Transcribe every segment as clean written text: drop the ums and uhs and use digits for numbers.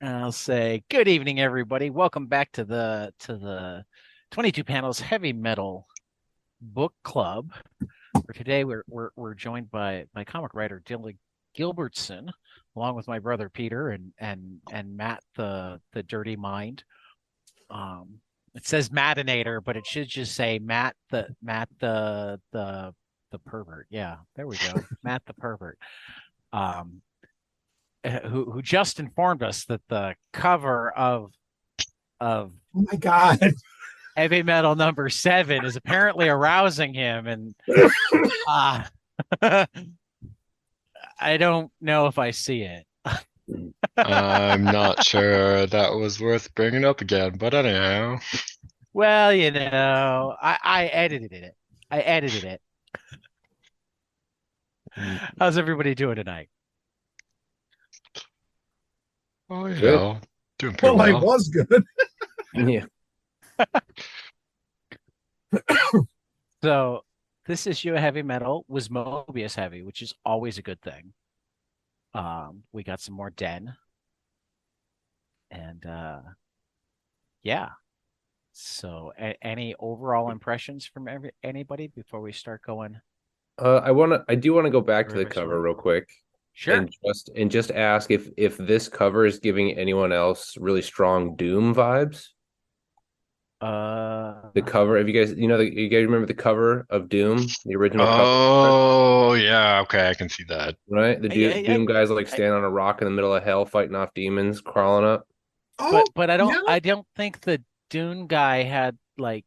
I'll say good evening, everybody. Welcome back to the 22 panels heavy metal book club. For today, we're joined by comic writer Dylan Gilbertson, along with my brother Peter and Matt the Dirty Mind. It says Mattinator, but it should just say Matt the pervert. Yeah, there we go, Matt the pervert. Um, who just informed us that the cover of Oh my God. heavy metal number 7 is apparently arousing him, and uh I don't know if I see it. I'm not sure that was worth bringing up again, but anyhow. Well, I edited it. I edited it. How's everybody doing tonight? Oh, Good. doing pretty Well, I well. was good. Yeah. So this issue of heavy metal was Mobius heavy, which is always a good thing. We got some more Den, and yeah. So, any overall impressions from anybody before we start going? I do want to go back to the Everybody cover sure. real quick Sure. and just ask if this cover is giving anyone else really strong Doom vibes. The cover, if you guys, you guys remember the cover of Doom, the original cover, Oh, yeah, okay, I can see that. right? The Doom guys like I, standing on a rock in the middle of hell, fighting off demons, crawling up. Oh, but yeah. I don't think the Dune guy had like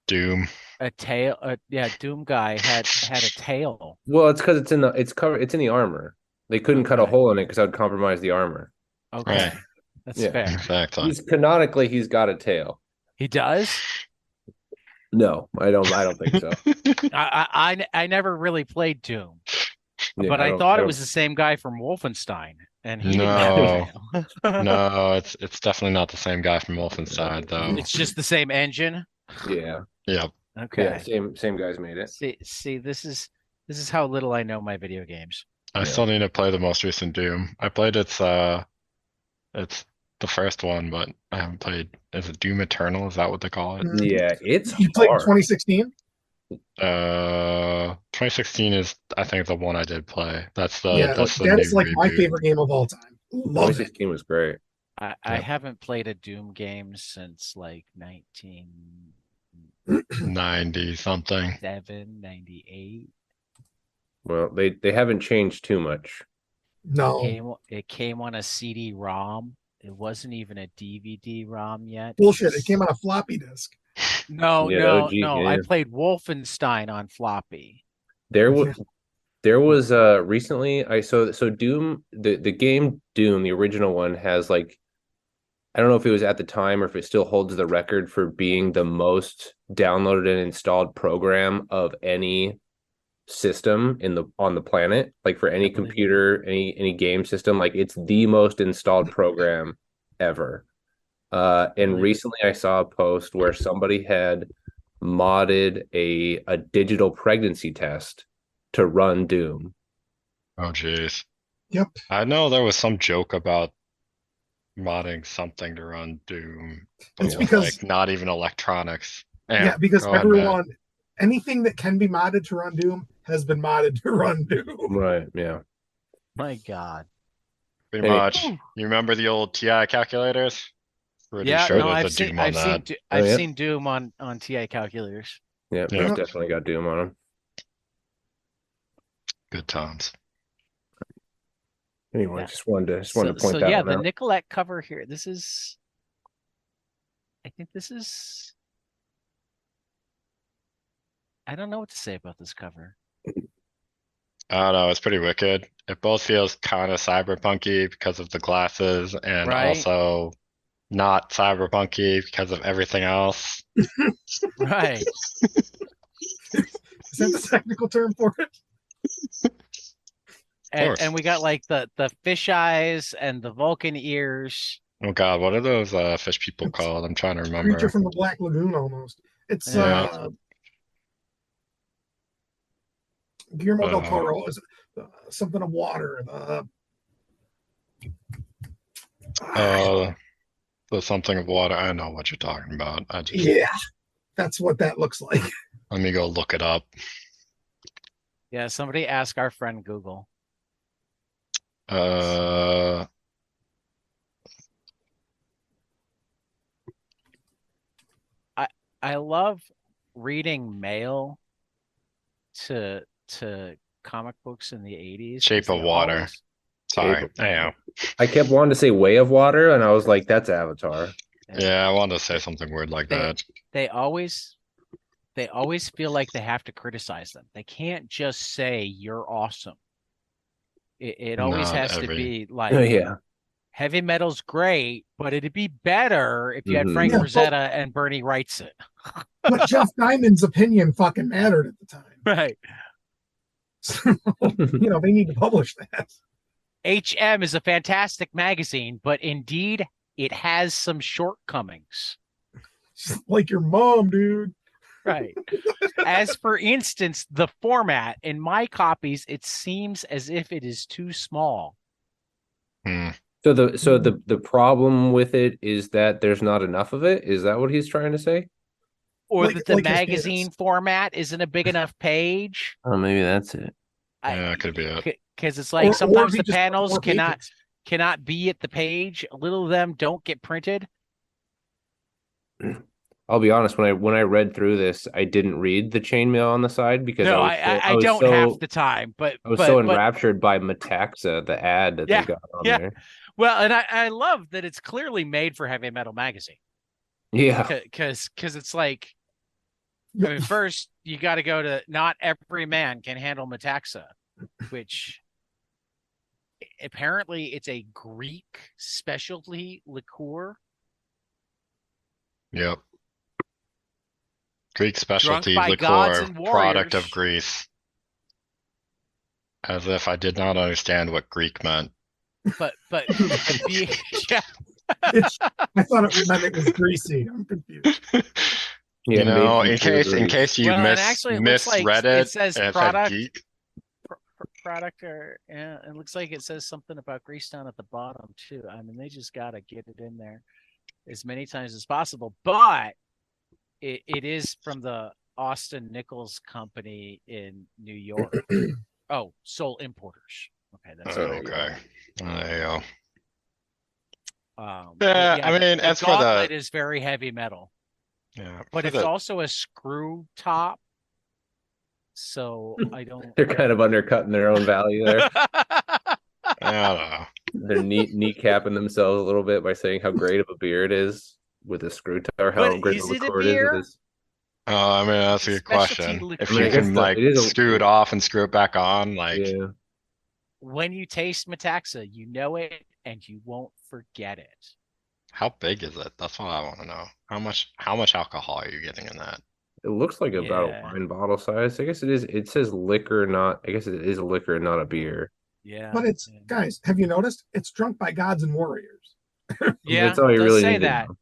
Doom. a tail. Yeah, Doom guy had a tail. Well, it's because it's in the armor. They couldn't cut a Okay. hole in it because that would compromise the armor. Okay, Right. that's Yeah. fair. Exactly. He's got a tail. He does. No, I don't think so. I never really played Doom, Yeah, but I don't. thought it was the same guy from Wolfenstein, and he didn't have a No, tail. no, it's definitely not the same guy from Wolfenstein, though. It's just the same engine. Yeah. Yep. Okay. Yeah, same guys made it. See, this is how little I know my video games. I Yeah. still need to play the most recent Doom. I played it's the first one, but I haven't played. Is it Doom Eternal? Is that what they call it? Yeah, it's You played hard. 2016? 2016 is, I think, the one I did play. That's the Yeah, that's the that's new like my reboot. favorite game of all time. Love it. 2016 was great. I Yeah. haven't played a Doom game since like 90 something. 98. Well, they haven't changed too much. No. It came on a CD-ROM. It wasn't even a DVD-ROM yet. Bullshit. It came on a floppy disk. No, Yeah, no, OG, no. yeah. I played Wolfenstein on floppy. There was there was recently so Doom the game Doom, the original one, has like, I don't know if it was at the time or if it still holds the record for being the most downloaded and installed program of any system on the planet, like for any computer, any game system. Like, it's the most installed program ever. And recently I saw a post where somebody had modded a digital pregnancy test to run Doom. Oh, jeez. Yep. I know there was some joke about modding something to run Doom, but It's it was because- like not even electronics. Yeah, because go ahead, Matt. anything that can be modded to run Doom has been modded to run Doom. Right, yeah. My God. Pretty Hey. much. You remember the old TI calculators? Pretty Yeah, sure no, there's I've a seen Doom on I've seen that. Do- Oh, I've yeah? seen Doom on TI calculators. Yeah, Yeah. it's definitely got Doom on them. Good times. Anyway, Yeah. just wanted to point that yeah, one the out. Nicolette cover here. I think this is. I don't know what to say about this cover. I don't know, it's pretty wicked. It both feels kind of cyberpunky because of the glasses and Right. also not cyberpunky because of everything else. Right. Is that the technical term for it? And we got like the fish eyes and the Vulcan ears. Oh God, what are those fish people called? I'm trying to remember. Creature from the Black Lagoon, almost. It's Yeah. Guillermo del Toro. Is something of water. The something of water. I know what you're talking about. Yeah, that's what that looks like. Let me go look it up. Yeah, somebody ask our friend Google. Uh, I love reading mail to comic books in the 80s. Shape of Water. Sorry. Yeah. I kept wanting to say Way of Water, and I was like, that's Avatar. Yeah, I wanted to say something weird like that. They always feel like they have to criticize them. They can't just say you're awesome. It always Not has to every- be like, Yeah. heavy metal's great, but it'd be better if you had Frank Yeah, Rosetta and Bernie writes it. But Jeff Diamond's opinion fucking mattered at the time. Right. So, they need to publish that. HM is a fantastic magazine, but indeed it has some shortcomings. Like your mom, dude. Right. As for instance, the format in my copies, it seems as if it is too small. So the problem with it is that there's not enough of it. Is that what he's trying to say? Or Like- that the like his magazine penis. format isn't a big enough page. Oh, maybe that's it. Yeah, it could be it. Because it's like Or sometimes he the just wants panels more pages. cannot be at the page. A little of them don't get printed. I'll be honest, when I read through this, I didn't read the chainmail on the side because No, I don't have the time, but I was so enraptured by Metaxa, the ad that Yeah, they got on yeah. there. Well, and I love that it's clearly made for Heavy Metal Magazine. Yeah. Because it's like, I mean, first you got to go to not every man can handle Metaxa, which apparently it's a Greek specialty liqueur. Yep. Greek specialty by gods liqueur, and product warriors. of Greece. As if I did not understand what Greek meant. But yeah. I thought it meant it was greasy. I'm confused. Yeah, You know, made in from pure case Greece. you Well, and actually it looks like misread it it, says and it said product. geek. Product, or yeah, it looks like it says something about grease down at the bottom too. I mean, they just got to get it in there as many times as possible. But it is from the Austin Nichols Company in New York. Oh, Soul Importers. Okay, that's Okay. There you go. yeah, I mean, the as for gauntlet the is very heavy metal, yeah, but for it's the- also a screw top. So I don't. They're kind of undercutting their own value there. I don't know. They're kneecapping themselves a little bit by saying how great of a beer it is with a screw top, or how But great is of a it a liqueur it is with beer? this. I mean, that's a good Specialty question. liqueur. If I mean, I you guess can the- like it is a- screw it off and screw it back on, like Yeah. When you taste Metaxa, you know it and you won't forget it. how big is it? That's what I want to know. How much alcohol are you getting in that? It looks like about Yeah. a wine bottle size. I guess it is. It says liquor, not. I guess it is a liquor, not a beer. Yeah. But it's, yeah. guys, have you noticed? It's drunk by gods and warriors. Yeah, That's all you it does really say need to that. know.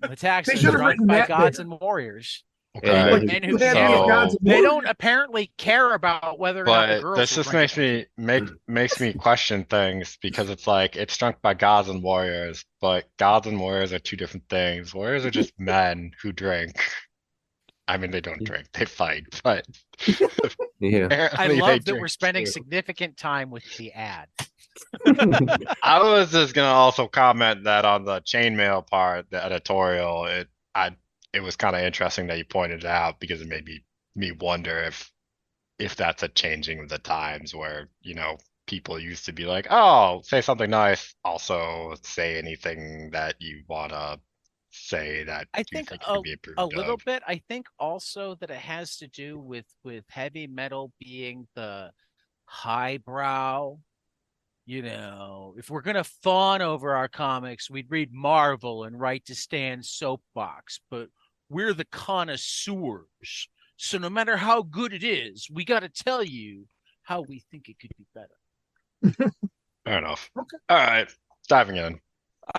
Metaxa They is should have drunk written by that gods there. and warriors. Okay. Like, Men you who had can't- these gods and They warriors. don't apparently care about whether or not the But girls this will just drink it. makes me question things because it's like it's drunk by gods and warriors, but gods and warriors are two different things. Warriors are just men who drink. I mean, they don't drink; they fight. But Yeah. I apparently they love that drink we're spending too. significant time with the ad. I was just gonna also comment that on the chainmail part, the editorial, it was kind of interesting that you pointed it out because it made me wonder if that's a changing of the times where, people used to be like, oh, say something nice, also say anything that you wanna say that I you think can be approved a little of. bit. I think also that it has to do with heavy metal being the highbrow. If we're gonna fawn over our comics, we'd read Marvel and write to Stan's soapbox, but we're the connoisseurs. So no matter how good it is, we got to tell you how we think it could be better. Fair enough. Okay. All right, diving in.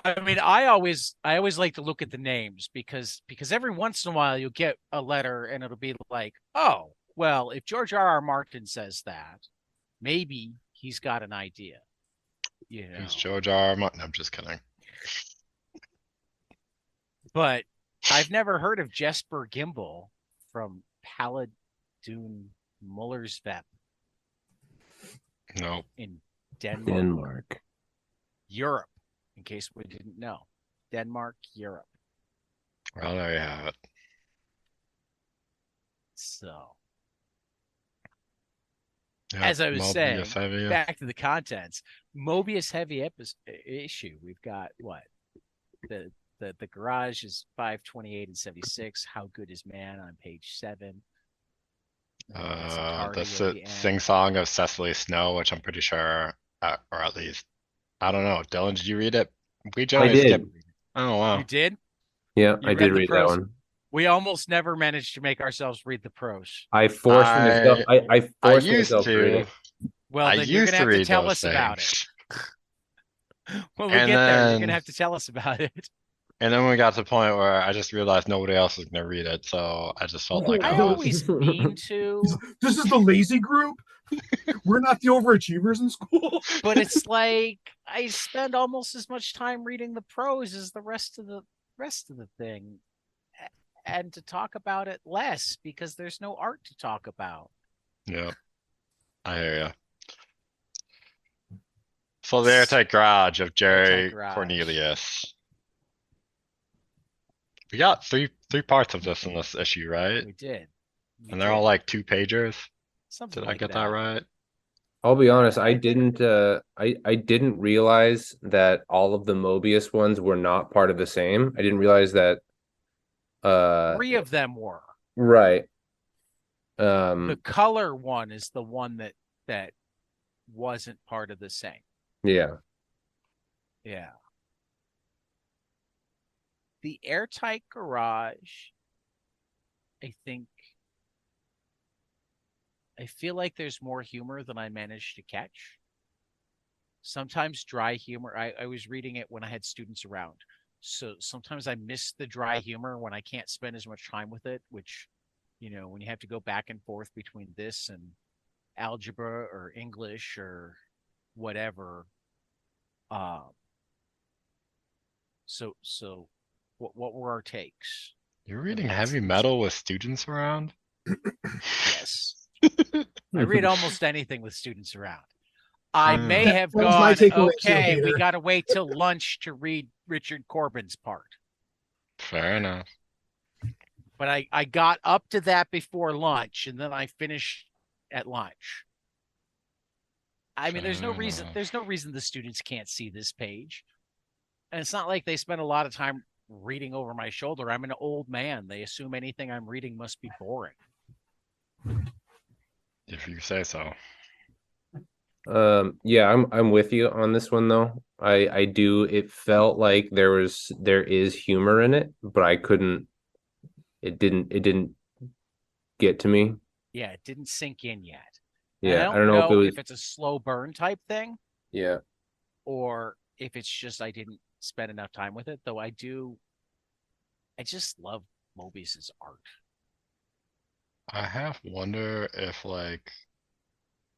I mean, I always like to look at the names because every once in a while you'll get a letter and it'll be like, oh, well, if George R.R. Martin says that, maybe he's got an idea. Who's George R. R. Martin? I'm just kidding. But I've never heard of Jesper Gimbal from Paladun Mullersvep Nope. in Denmark, Denmark. Europe, in case we didn't know. Denmark, Europe. Well, there you have it. So, Yep, as I was Mobius saying, heavy. back to the contents. Mobius heavy issue. We've got what? The garage is 528 and 76. How good is man on page 7? The sing song of Cecily Snow, which I'm pretty sure, or at least, I don't know. Dylan, did you read it? We generally did. skip. Oh wow. You did? Yeah, You I did the read that prose? one. We almost never managed to make ourselves read the prose. I forced myself. I forced myself to read it. Well, I then you're used gonna to have to read tell those us about it. things. When we And get there, you're then- gonna have to tell us about it. And then we got to the point where I just realized nobody else was gonna read it, so I just felt like I I was. always mean to, This is the lazy group. We're not the overachievers in school. but it's like I spend almost as much time reading the prose as the rest of the thing, and to talk about it less because there's no art to talk about. Yeah, I hear ya. So the Airtight Garage of Jerry Airtight Garage. Cornelius. We got three parts of this in this issue, right? We did. We And they're all did. like 2 pagers. Something Did I like get that right? I'll be honest, I didn't realize that all of the Mobius ones were not part of the same. I didn't realize that 3 of them were. right. The color one is the one that wasn't part of the same. Yeah. Yeah. The Airtight Garage, I feel like there's more humor than I managed to catch. Sometimes dry humor. I was reading it when I had students around. So sometimes I miss the dry humor when I can't spend as much time with it, which, when you have to go back and forth between this and algebra or English or whatever. So what were our takes? You're reading heavy metal with students around? Yes. I read almost anything with students around. I may have That was my gone, takeaway too, okay, we Peter. got to wait till lunch to read Richard Corbin's part. Fair enough. But I got up to that before lunch, and then I finished at lunch. I mean, there's no reason the students can't see this page. And it's not like they spend a lot of time reading over my shoulder. I'm an old man. They assume anything I'm reading must be boring. If you say so. Yeah, I'm with you on this one though. I do. It felt like there is humor in it, but I couldn't. It didn't get to me. Yeah, it didn't sink in yet. Yeah, I don't know if it's a slow burn type thing. Yeah. Or if it's just I didn't spend enough time with it, though I just love Mobius's art. I half wonder if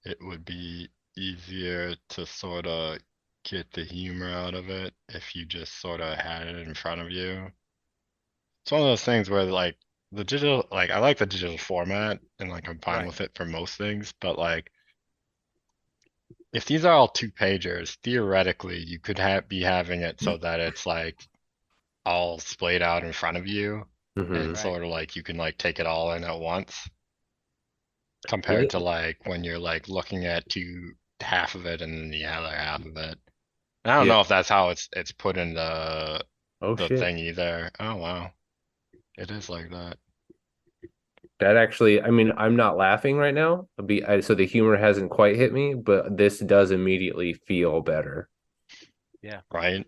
it would be easier to sort of get the humor out of it if you just sort of had it in front of you. It's one of those things where the digital, I like the digital format and I'm fine with it for most things, but if these are all 2 pagers, theoretically you could be having it so that it's all splayed out in front of you and sort of you can take it all in at once. Compared to when you're looking at half of it and then the other half of it. And I don't know if that's how it's put in the thing either. Oh wow. It is like that. That actually, I mean, I'm not laughing right now. So the humor hasn't quite hit me, but this does immediately feel better. Yeah. Right.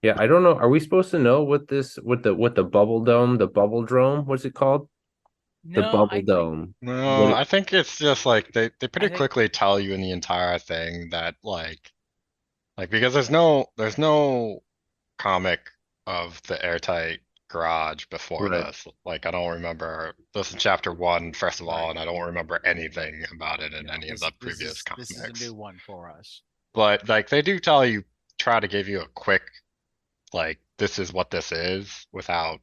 Yeah, I don't know. Are we supposed to know what the bubble dome, the bubble drome, what's it called? The No, bubble dome. No, I think it's just they pretty quickly tell you in the entire thing that because there's no comic of the Airtight garage before Right. this. Like, I don't remember. This is chapter 1, first of all, Right. and I don't remember anything about it in Yeah, any of this, the this previous is this is a comics. new one for us. But like, they do tell you, try to give you a quick, like, this is what this is, without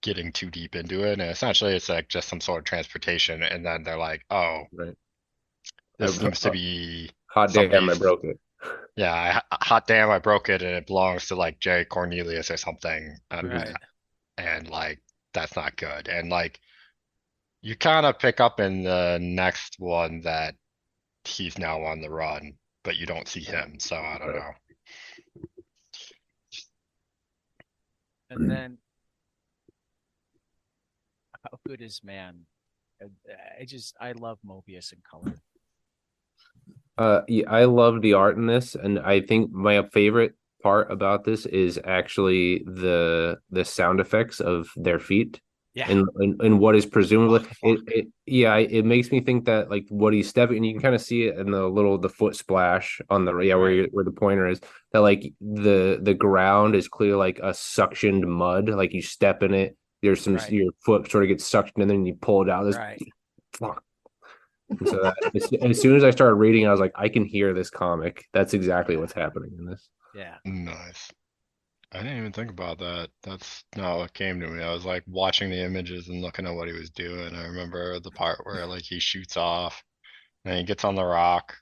getting too deep into it. And essentially, it's like just some sort of transportation, and then they're like, oh, Right. this seems to be Hot damn, I somebody's. broke it. Yeah, hot damn, I broke it, and it belongs to like Jerry Cornelius or something, Right. and like that's not good. And like you kind of pick up in the next one that he's now on the run, but you don't see him, so I don't Right. know. And then how good is man? I love Mobius in color. Yeah, I love the art in this, and I think my favorite part about this is actually the sound effects of their feet. Yeah. And what is presumably Oh, it makes me think that like what he's stepping, and you can kind of see it in the foot splash on the right. where the pointer is, that like the ground is clearly like a suctioned mud, like you step in it, there's some Right. your foot sort of gets sucked and then you pull it out. This Right. fuck. And so as soon as I started reading, I was like, I can hear this comic. That's exactly what's happening in this. Yeah. Nice. I didn't even think about that. That's not what came to me. I was like watching the images and looking at what he was doing. I remember the part where like he shoots off and he gets on the rock.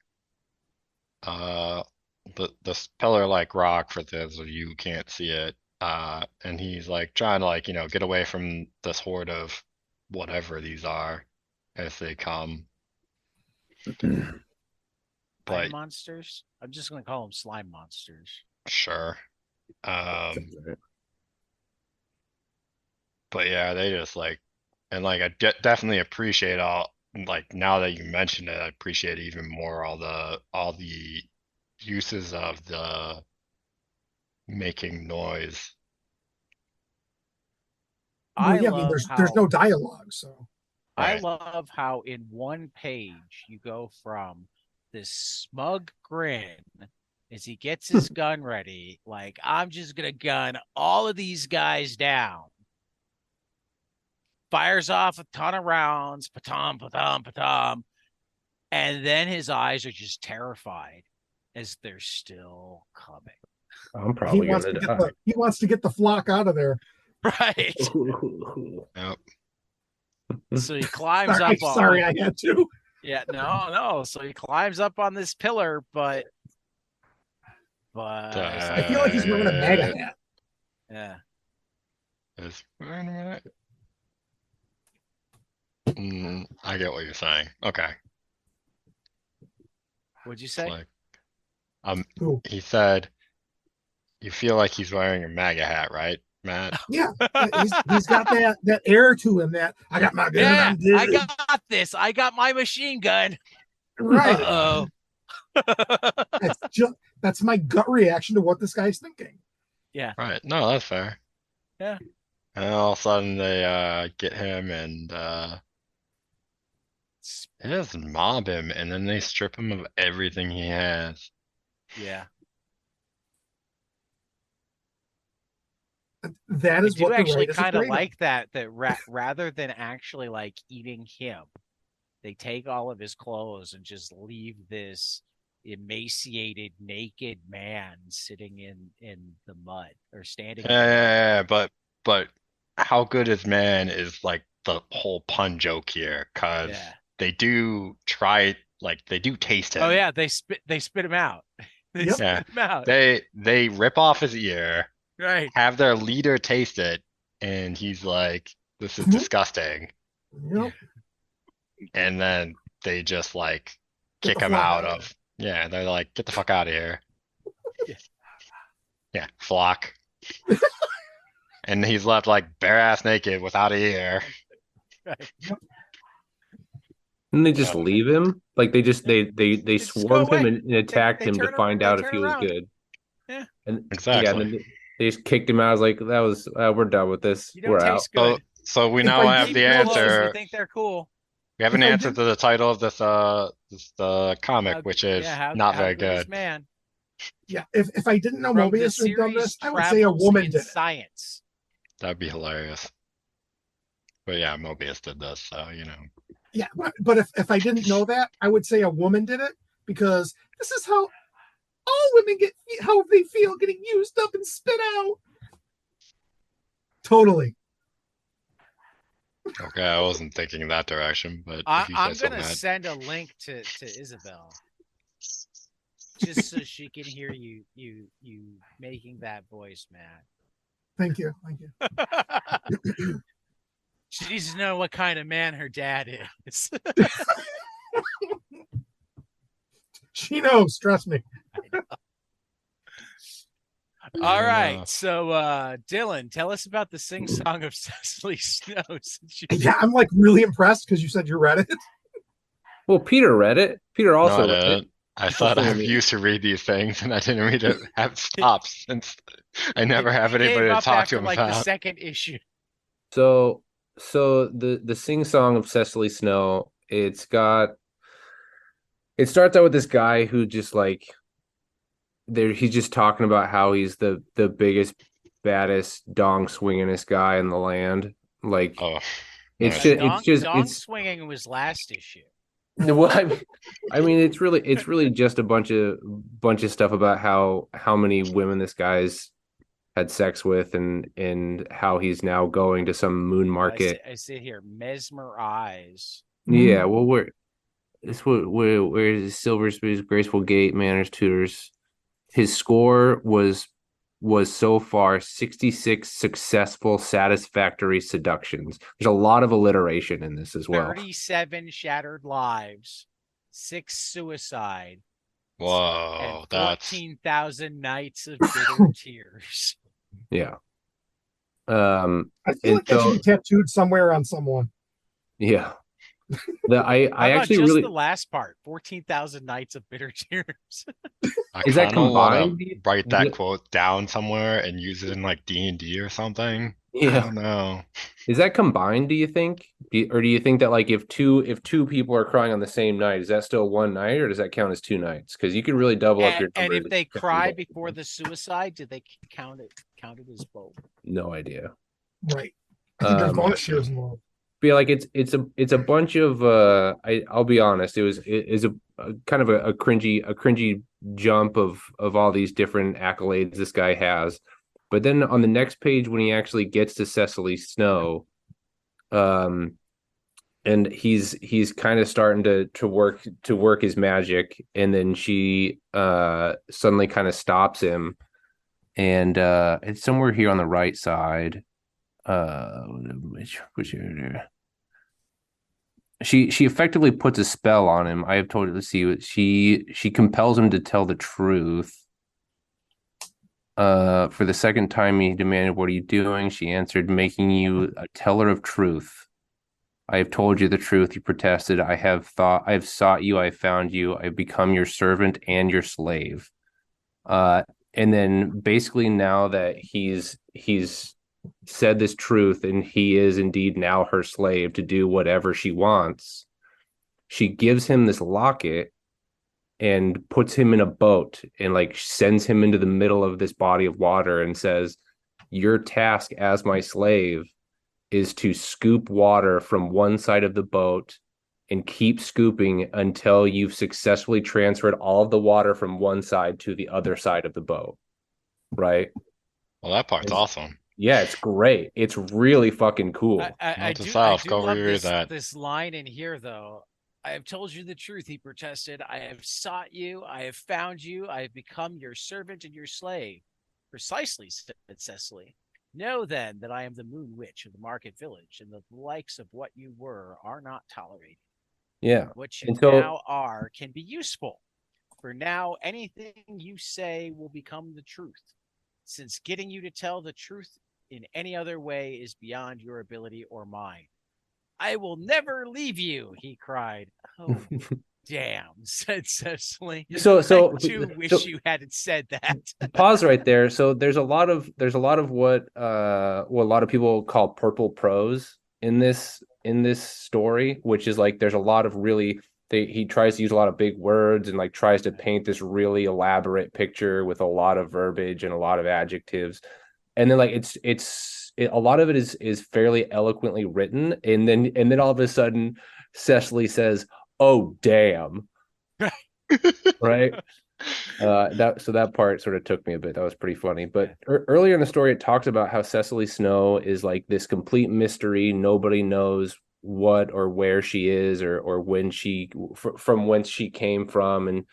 This pillar like rock, for those of you who can't see it. And he's like trying to like, get away from this horde of whatever these are as they come. Slime But monsters. I'm just gonna call them slime monsters. sure. But yeah, they just like, and like I definitely appreciate all, like now that you mentioned it, I appreciate even more all the uses of the making noise. Well, I yeah, I mean, love there's how no dialogue, so I Right. love how in one page you go from this smug grin as he gets his gun ready, like I'm just gonna gun all of these guys down. Fires off a ton of rounds, patom, patom, patom, and then his eyes are just terrified as they're still coming. I'm probably gonna die. he wants to get the flock out of there. Right. Yep. So he climbs up on. Sorry, I had to. Yeah, no. So he climbs up on this pillar, but I feel like he's wearing a MAGA hat. yeah. Wait a minute. I get what you're saying. Okay. What'd you It's say? like, Who? he said, you feel like he's wearing a MAGA hat, right, Matt? Yeah, he's got that air to him. That I got my gun. Yeah, I'm dizzy. I got this. I got my machine gun. Right. Uh-oh. That's my gut reaction to what this guy's thinking. Yeah. Right. No, that's fair. Yeah. And all of a sudden they get him and they just mob him, and then they strip him of everything he has. Yeah. That is I do what the actually right is kind of afraid of. like that rather than actually like eating him, they take all of his clothes and just leave this emaciated, naked man sitting in the mud or standing in the mud. Yeah, but how good is man is like the whole pun joke here, because Yeah. they do try, like they do taste him. Oh yeah, they spit him out. They Yep. spit him out. They rip off his ear, Right. have their leader taste it, and he's like, this is disgusting. Yep. And then they just like Get kick the him flock out out. of, yeah, they're like, get the fuck out of here. Yeah. Yeah, flock. And he's left like bare ass naked without a ear. Right. And they just leave him? Like they just swarmed go him away. and attacked They him to turn find they out if turn he was around. good. Yeah. And yeah, Exactly. and then they just kicked him out. I was like, that was we're done with this. You don't We're out. taste good. So we If now I have didn't the know Clothes, answer. we think they're cool. We have an If I answer didn't- to the title of this comic, which is how not very good is good. man. Yeah. If I didn't know From the Mobius had done series this, I would say a Travels woman in did it. Science. That'd be hilarious. But yeah, Mobius did this, so Yeah, but if I didn't know that, I would say a woman did it, because this is how all women get, how they feel getting used up and spit out. Totally. Okay, I wasn't thinking in that direction, but if you say I'm so, gonna Matt. send a link to Isabel, just so she can hear you making that voice, Matt. Thank you. She needs to know what kind of man her dad is. She knows, trust me. All right, so Dylan, tell us about the sing song of Cecily Snow. Yeah, I'm like really impressed because you said you read it. Well, Peter read it. Peter also No, I read didn't. it. I thought I used to read these things, and I didn't read it. Have stopped since I never have anybody to talk to him like about. the second issue. So the sing song of Cecily Snow, it starts out with this guy who just like he's just talking about how he's the biggest, baddest dong swingingest guy in the land. Like it's dong swinging was last issue. Well, I mean, it's really just a bunch of stuff about how many women this guy's had sex with, and how he's now going to some moon market. I see here, mesmerize. Yeah, well, where is Silver Spoon's graceful gait, manners, tutors. His score was so far 66 successful, satisfactory seductions. There's a lot of alliteration in this as well. 37 shattered lives, 6 suicide. Whoa, and 14,000 nights of bitter tears. Yeah. I feel like that should be tattooed somewhere on someone. Yeah. I actually just really the last part, 14,000 nights of bitter tears. Is that combined? Write that quote down somewhere and use it in like D&D or something. Yeah. I don't know. Is that combined, do you think? Or do you think that like if two people are crying on the same night, is that still one night, or does that count as 2 nights? Because you could really double up your numbers. And if they cry before the suicide, do they count it as both? No idea. Right. I think there's bonus shares involved. But yeah, like it's a bunch of I'll be honest, it is a kind of a cringy jump of all these different accolades this guy has. But then on the next page, when he actually gets to Cecily Snow, and he's kind of starting to work his magic, and then she suddenly kind of stops him, and it's somewhere here on the right side. Which area? She effectively puts a spell on him. I have told you to see what she compels him to tell the truth. For the second time he demanded, "What are you doing?" She answered, "Making you a teller of truth. I have told you the truth." He protested. I have sought you, I have found you, I have become your servant and your slave. And then basically now that he's said this truth and he is indeed now her slave to do whatever she wants, she gives him this locket and puts him in a boat and like sends him into the middle of this body of water and says, "Your task as my slave is to scoop water from one side of the boat and keep scooping until you've successfully transferred all of the water from one side to the other side of the boat." Right? Well, that part's awesome. Yeah, it's great. It's really fucking cool. I do love this line in here, though. "I have told you the truth," he protested. "I have sought you. I have found you. I have become your servant and your slave." "Precisely," said Cecily. "Know then that I am the Moon Witch of the Market Village, and the likes of what you were are not tolerated. Yeah. What you now are can be useful. For now, anything you say will become the truth, since getting you to tell the truth in any other way is beyond your ability or mine. I will never leave you," he cried. "Oh, damn,h," said Cecily. So I do wish you hadn't said that. Pause right there. So there's a lot of what a lot of people call purple prose in this story, which is like there's a lot of really he tries to use a lot of big words and like tries to paint this really elaborate picture with a lot of verbiage and a lot of adjectives. And then like it's a lot of it is fairly eloquently written, and then all of a sudden Cecily says, "Oh damn." Right. That part sort of took me a bit. That was pretty funny. But earlier in the story, it talks about how Cecily Snow is like this complete mystery. Nobody knows what or where she is, or when from whence she came from,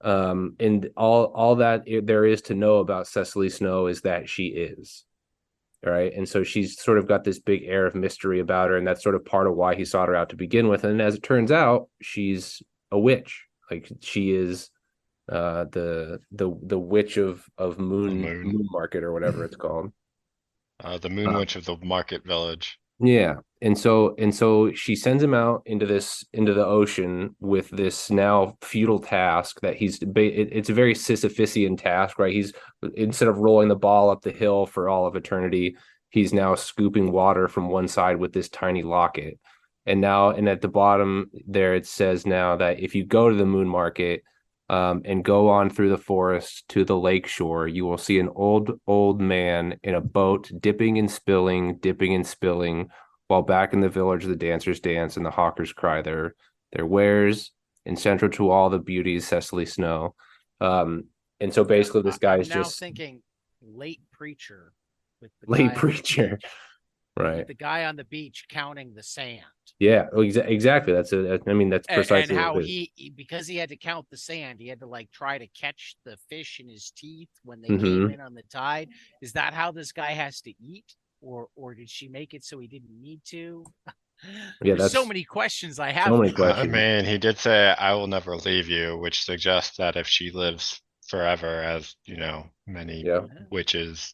and all that there is to know about Cecily Snow is that she is. Right. And so she's sort of got this big air of mystery about her, and that's sort of part of why he sought her out to begin with. And as it turns out, she's a witch. Like, she is the witch of Moon Market, or whatever it's called. The Moon Witch of the Market Village. Yeah. And so she sends him out into the ocean with this now futile task that it's a very Sisyphusian task, right? He's, instead of rolling the ball up the hill for all of eternity, he's now scooping water from one side with this tiny locket. And at the bottom there, it says now that if you go to the Moon Market, and go on through the forest to the lake shore, you will see an old man in a boat, dipping and spilling, while back in the village the dancers dance and the hawkers cry their wares, and central to all the beauties Cecily Snow. And so basically this guy's I'm now just thinking late preacher with the late guy preacher. Right. with the guy on the beach counting the sand. Yeah, exactly. That's precisely and how what it is. he because he had to count the sand, he had to like try to catch the fish in his teeth when they Mhm. came in on the tide. Is that how this guy has to eat, or did she make it so he didn't need to? Yeah, There's so that's many questions I have. so many I questions. mean, he did say, "I will never leave you," which suggests that if she lives forever, as you know, many Yeah. witches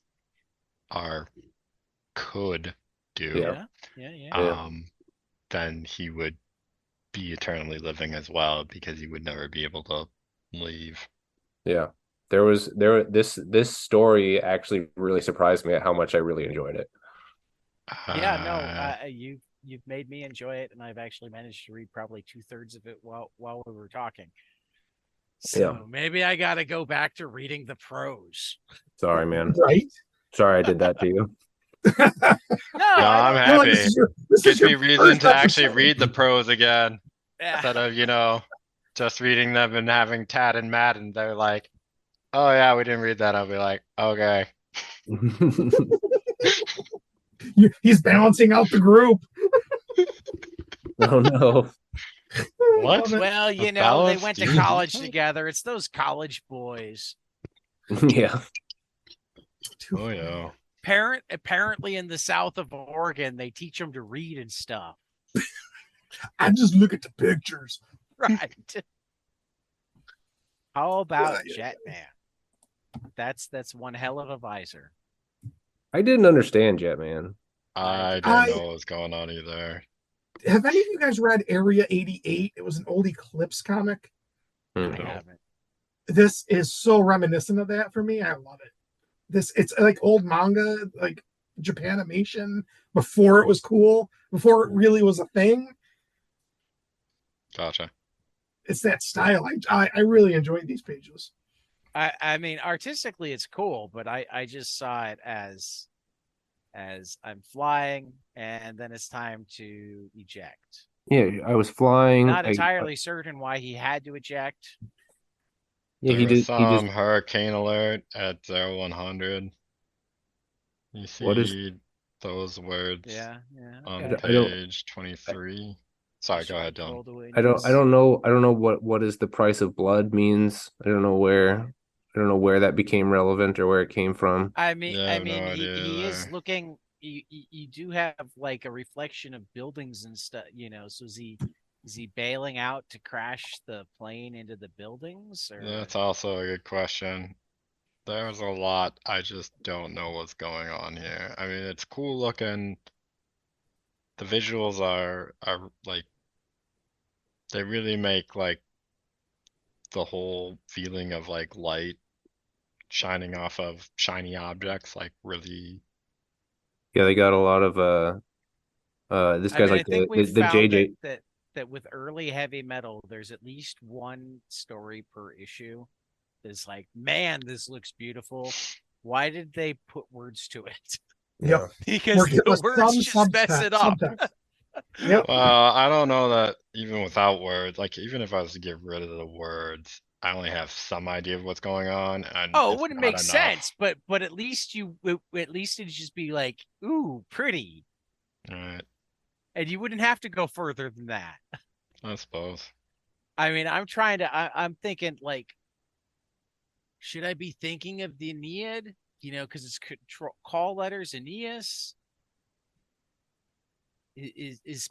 could do, Yeah. Yeah. then he would be eternally living as well, because he would never be able to leave. Yeah. This story actually really surprised me at how much I really enjoyed it. Yeah, no, you've made me enjoy it, and I've actually managed to read probably 2/3 of it while we were talking. So Yeah. maybe I got to go back to reading the prose. Sorry, man. Right? Sorry I did that to you. No, No, I I'm don't- Well, happy. this is Gives your me reason first to actually episode. read the prose again, Yeah. instead of, just reading them and having Tad and Matt, and they're like, "Oh yeah, we didn't read that." I'll be like, "Okay." He's balancing out the group. Oh no. What? Love it. Well, The they balance, went do to you college think? together. It's those college boys. Yeah. Too Oh funny. yeah. Apparently in the south of Oregon, they teach them to read and stuff. I just look at the pictures. Right. How about Yeah. Jetman? That's one hell of a visor. I didn't understand Jetman. I did. don't know what's going on either. Have any of you guys read Area 88? It was an old Eclipse comic. I Mm. haven't. This is so reminiscent of that for me. I love it. It's like old manga, like Japanimation before it was cool, before it really was a thing. Gotcha. It's that style. I really enjoyed these pages. I mean, artistically, it's cool, but I just saw it as I'm flying, and then it's time to eject. Yeah, I was flying. Not entirely certain why he had to eject. Yeah, There he was did. He just. some hurricane alert at 0100. You What is? see those words Yeah. on Okay. I don't. page 23. Sorry, go ahead, Dylan. Roll the I don't. winds. I don't know. I don't know what is the price of blood means. I don't know where. I don't know where that became relevant or where it came from. I mean, Yeah, I have no idea he is either. looking. You do have like a reflection of buildings and stuff, So is he bailing out to crash the plane into the buildings, or That's also a good question. There's a lot. I just don't know what's going on here. I mean, it's cool looking. The visuals are like, they really make like the whole feeling of like light shining off of shiny objects like really. Yeah, they got a lot of this I guy's mean, I like think the we've the found JJ. that with early heavy metal, there's at least one story per issue. That's like, man, this looks beautiful. Why did they put words to it? Yep. because Or give the us words some just mess it up. subtext. Yep. I don't know that even without words, like even if I was to get rid of the words, I only have some idea of what's going on, and Oh, it it's wouldn't not make enough. sense, but at least it'd just be like, ooh, pretty. Right, And you wouldn't have to go further than that. I suppose. I mean, I'm thinking like, should I be thinking of the Aeneid? Because it's call letters Aeneas. Is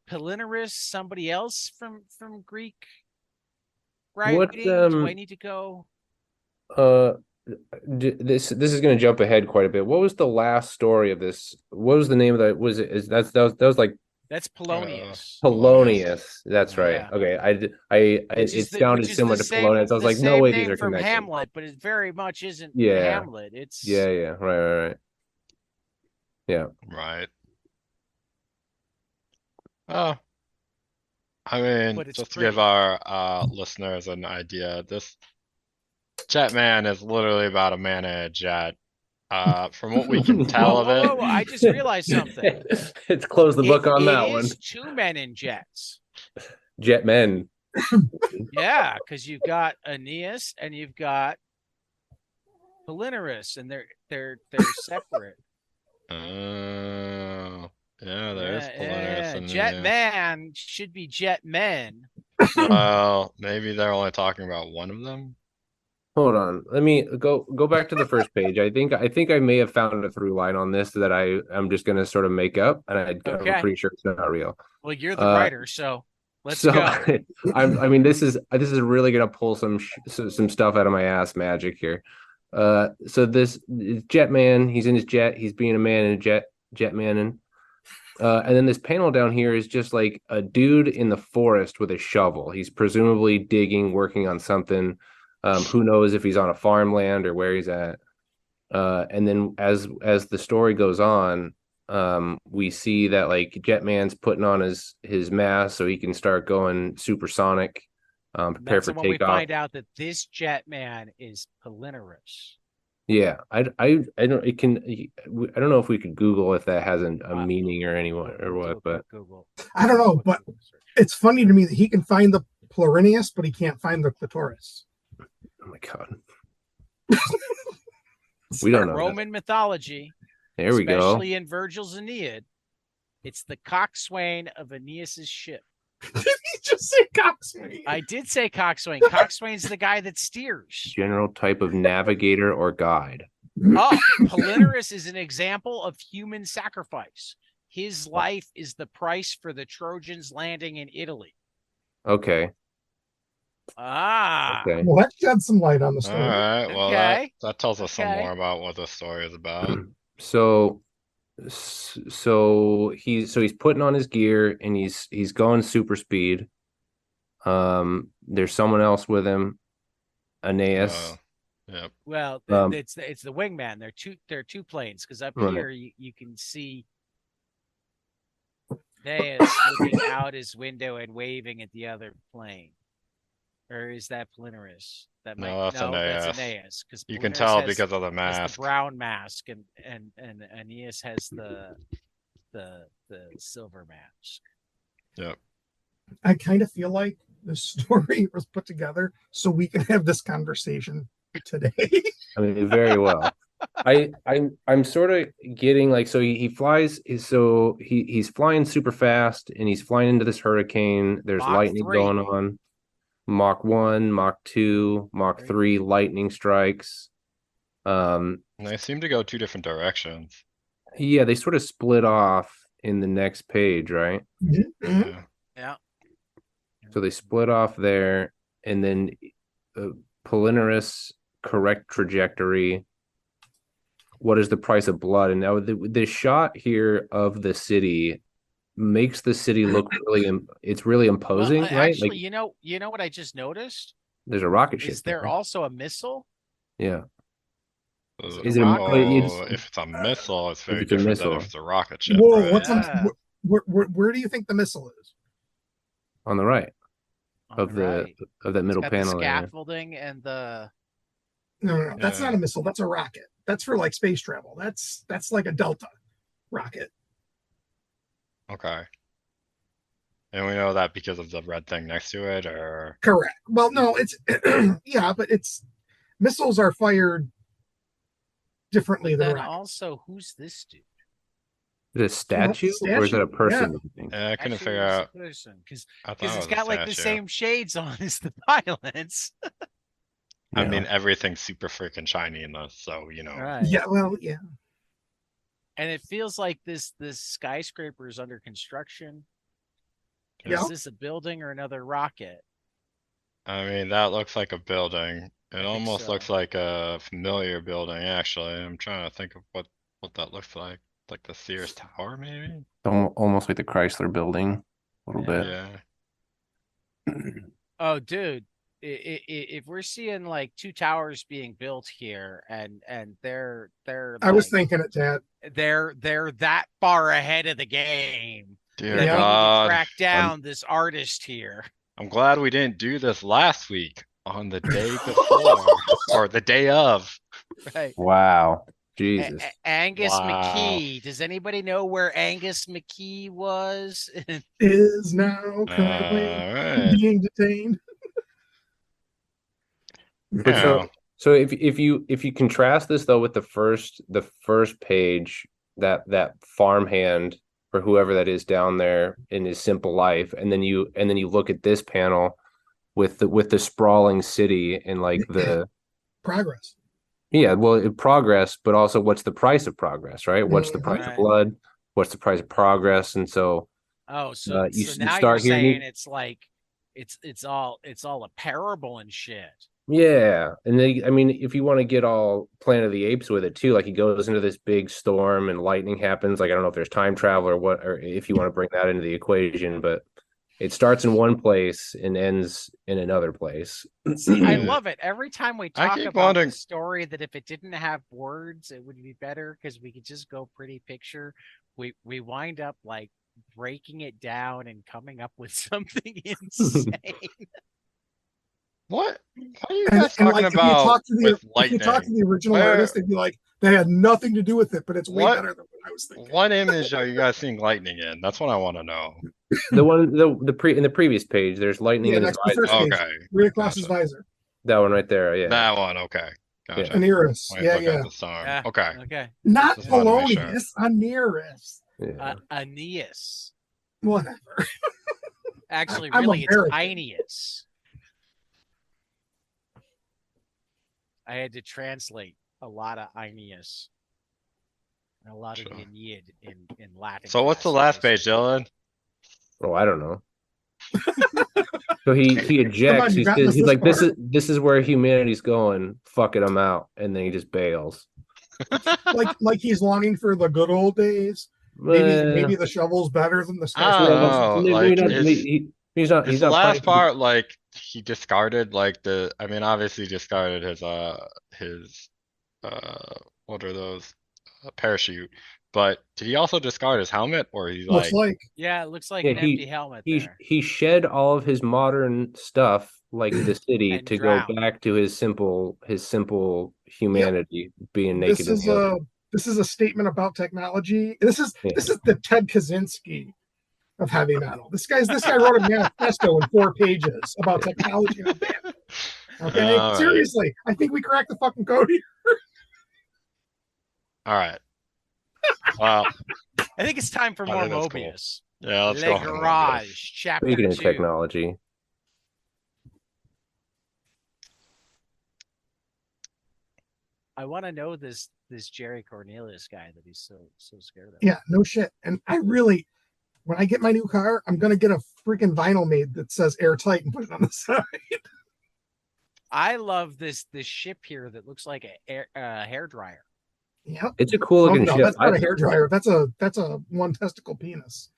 Palinurus somebody else from Greek What writing? Do I need to go? uh this is going to jump ahead quite a bit. What was the last story of this? What was the name of that? Was it is that was like That's Polonius. Polonius. That's right. Yeah. Okay. It Which sounded is the similar to same Polonius. I was the like, no same way these name are from connected. Hamlet, but it very much isn't Yeah. Hamlet. It's Yeah, right. Yeah. Right. Oh, I mean, But it's just to pretty. give our listeners an idea, this Jetman is literally about a man in a jet. From what we can tell of it, Whoa. I just realized something. It's close the book on It that one. is two men in jets. Jetmen. Yeah, because you've got Aeneas and you've got Palinurus, and they're separate. oh, yeah, there's Polonius and Jetman should be Jetmen. well, maybe they're only talking about one of them. Hold on. Let me go back to the first page. I think I may have found a through line on this that I'm just gonna sort of make up, and I'm Okay. pretty sure it's not real. Well, you're the writer, so let's go. I mean, this is really gonna pull some stuff out of my ass magic here. So this Jetman, he's in his jet. He's being a man in a jet, Jetman, and then this panel down here is just like a dude in the forest with a shovel. He's presumably digging, working on something. Who knows if he's on a farmland or where he's at. And then as the story goes on, we see that like Jetman's putting on his mask so he can start going supersonic, prepare That's for when we takeoff. find out that this Jetman is Palinurus. Yeah, I don't it can I don't know if we could Google if that has a meaning or anyone or what, but Google. I don't know, but it's funny to me that he can find the Plurinius, but he can't find the clitoris. oh my god. We don't know. Roman mythology. There we go. Especially in Virgil's Aeneid. It's the coxswain of Aeneas's ship. Did he just say coxswain? I did say coxswain. Coxswain's the guy that steers. General type of navigator or guide. Oh, Palinurus is an example of human sacrifice. His life is the price for the Trojans landing in Italy. Okay. Okay. Well, that shed some light on the story. All right, well Okay. that tells us some Okay. more about what the story is about. So he's putting on his gear and he's going super speed. There's someone else with him, Aeneas. Yep. Well, it's the wingman. They're two planes because up Right. here you can see Aeneas looking out his window and waving at the other plane. Or is that Palinurus? That's Aeneas. Because you can tell because of the has mask. the brown mask, and Aeneas has the silver mask. Yep. I kind of feel like the story was put together so we can have this conversation today. I mean, very well. I'm sort of getting like, so he flies, so he's flying super fast and he's flying into this hurricane. There's Mach lightning 3. going on. Mach 1, Mach 2, Mach 3, lightning strikes. And they seem to go two different directions. Yeah, they sort of split off in the next page, right? Mm-hmm. Yeah. So they split off there, and then Palinurus, correct trajectory. What is the price of blood? And now the shot here of the city makes the city look it's really imposing, right? Actually, like, you know what I just noticed? there's a rocket ship. Is there also a missile? Yeah. Is it if it's a missile, it's very different than if it's a rocket ship. Whoa, right? Where do you think the missile is? On the right Of that middle panel. The scaffolding and the No, that's not a missile. That's a rocket. That's for like space travel. That's like a Delta. rocket. Okay. And we know that because of the red thing next to it, or Correct. Well, no, it's yeah, but it's missiles are fired differently than Then rockets. also, who's this dude? Is it a statue, or is it a person? I couldn't Actually, figure it's a out. person, because I thought it it's was got a like the statue. same shades on as the violence. I mean, everything's super freaking shiny in this, so Right. Yeah, well, yeah. And it feels like this skyscraper is under construction. Yeah. Is this a building or another rocket? I mean, that looks like a building. It think almost so. looks like a familiar building, actually. I'm trying to think of what that looks like. Like the Sears Tower, maybe? Almost like the Chrysler building, a little bit. Yeah. Oh, dude, if we're seeing like two towers being built here, and they're I was like, thinking it, Tad. they're that far ahead of the game Dear that we need to God. track down this artist here. I'm glad we didn't do this last week on the day before or the day of. Right. Wow. Jesus. Angus Wow. McKee. Does anybody know where Angus McKee was? Is now currently Alright. being detained. But Yeah. so if you contrast this though with the first page, that farmhand or whoever that is down there in his simple life, and then you look at this panel with the sprawling city and like the Progress. yeah, well, progress, but also what's the price of progress, right? What's the price Right. of blood? What's the price of progress? And so Oh, so you now start you're here, saying it's like it's all a parable and shit. yeah, and I mean, if you want to get all Planet of the Apes with it too, like he goes into this big storm and lightning happens. Like I don't know if there's time travel or what, or if you want to bring that into the equation, but it starts in one place and ends in another place. See, I love it. Every time we I talk keep about wondering- the story, that if it didn't have words, it would be better because we could just go pretty picture. We wind up like breaking it down and coming up with something insane. What are you guys talking like, about with if you talk to lightning? the original Where- artist, they'd be like, they had nothing to do with it, but it's way What- better than what I was thinking. What image are you guys seeing lightning in? That's what I want to know. The one in the previous page, there's lightning Yeah, in his next to the visor. first page, Okay. right across his Gotcha. visor. That one right there, yeah. That one, okay. Gotcha. Aneris. Wait, Yeah, look yeah. at the song. Yeah. Okay. Okay. Not Just wanted to make sure. Polonius, Aneris. Yeah. Aeneas. Whatever. Actually, I'm really, it's American. Aeneas. I had to translate a lot of Aeneas and a lot of Sure. the Aeneid in Latin. So what's the class. last page, Dylan? Oh, I don't know. So he ejects. you got this He's like, far. this is where humanity's going. Fuck it, I'm out. And then he just bails. like he's longing for the good old days. Maybe the shovel's better than the I don't know. Maybe Like, not, is- he's not. Is He's the not last playing- part like he discarded like I mean obviously discarded his what are those parachute, but did he also discard his helmet, or he's looks like like. Yeah, it looks like Yeah, an empty helmet He there. he shed all of his modern stuff, like the city, And to drowned. go back to his simple humanity, being naked. This in is the ocean. this is a statement about technology. This is Yeah. the Ted Kaczynski of heavy metal. This guy wrote a manifesto in 4 pages about technology in a band. Okay, All right. seriously, I think we cracked the fucking code here. all right. Well, I think it's time for I more think that's cool. Mobius. yeah, let's Le go. on, Garage, Mobius. chapter Speaking of 2. technology, I want to know this Jerry Cornelius guy that he's so scared of. Yeah, no shit. And I really, when I get my new car, I'm gonna get a freaking vinyl made that says airtight and put it on the side. I love this ship here that looks like a hair dryer. Yep. it's a cool Oh, looking no, ship. that's not a hair dryer. That's a one testicle penis.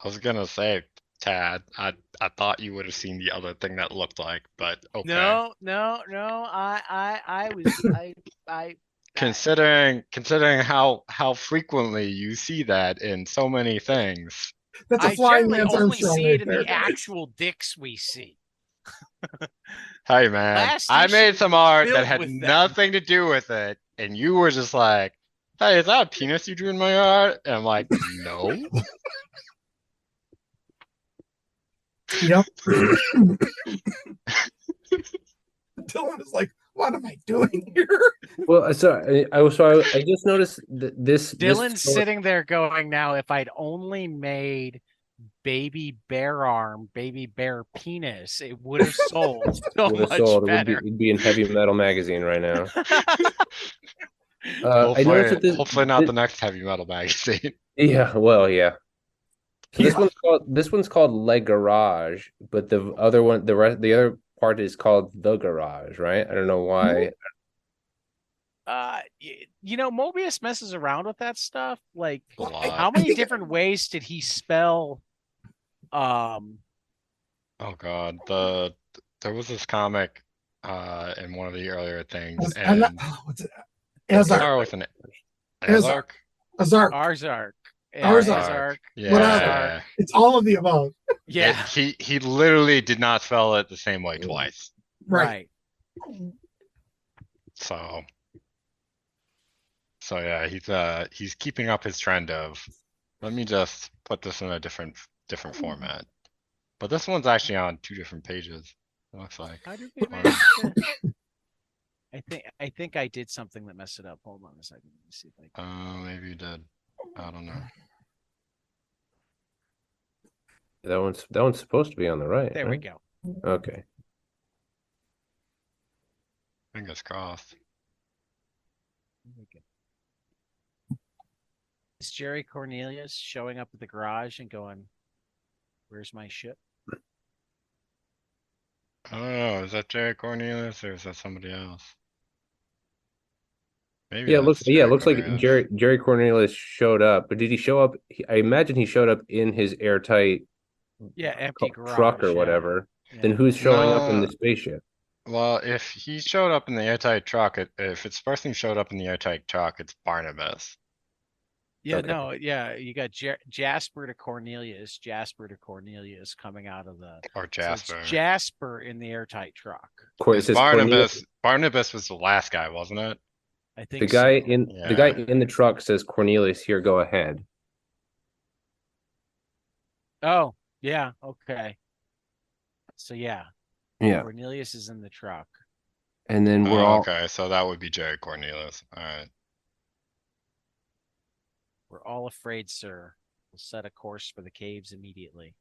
I was gonna say, Tad, I thought you would have seen the other thing that looked like, but okay. No. I was I Considering how frequently you see that in so many things. That's a I flying generally Lance only Armstrong see right it in there. the actual dicks we see. Hey man, Last I issue made some art filled that had with them. nothing to do with it, and you were just like, hey, is that a penis you drew in my art? And I'm like, no. Yep. Dylan is like, what am I doing here? Well, I just noticed that Dylan's sitting there going, now, if I'd only made baby bear arm, baby bear penis, it would have sold so would have much sold. better. It'd be in Heavy Metal magazine right now. I noticed Hopefully, that hopefully not the next heavy metal magazine. Yeah, well, yeah. So Yeah. this one's called Le Garage, but the other one, the other part is called The Garage, right? I don't know why. Mobius messes around with that stuff. Like, A lot. how many different ways did he spell? Oh god, there was this comic in one of the earlier things, I'm not, and what's it? it Azark. started with an Azark. Azark. Azark. Arzark. Arzark. Yeah. Whatever. It's all of the above. Yeah. He literally did not spell it the same way twice. Right. So yeah, he's keeping up his trend of, let me just put this in a different format. But this one's actually on 2 different pages. It looks like. How did we manage to... I think I did something that messed it up. Hold on a second. Let me see if I can. Maybe you did. I don't know. That one's supposed to be on the right. There we go. Okay. Fingers crossed. Is Jerry Cornelius showing up at the garage and going, "Where's my ship?" I don't know. Is that Jerry Cornelius or is that somebody else? Maybe. Yeah, it looks like Cornelius. Jerry Cornelius showed up, but did he show up? I imagine he showed up in his airtight empty garage, truck or whatever. Yeah. Then who's showing up in the spaceship? Well, if he showed up in the airtight truck, if it's the person who showed up in the airtight truck, it's Barnabas. Yeah, Okay. no, yeah, you got Jasper to Cornelius coming out of the Or Jasper. So it's Jasper in the airtight truck. It says Cornelius. Barnabas was the last guy, wasn't it? I think the guy so. the guy in the truck says, "Cornelius, here, go ahead." Oh, yeah, okay. So yeah. Yeah. Cornelius is in the truck. And then we're all okay, so that would be Jerry Cornelius. All right. We're all afraid, sir. We'll set a course for the caves immediately.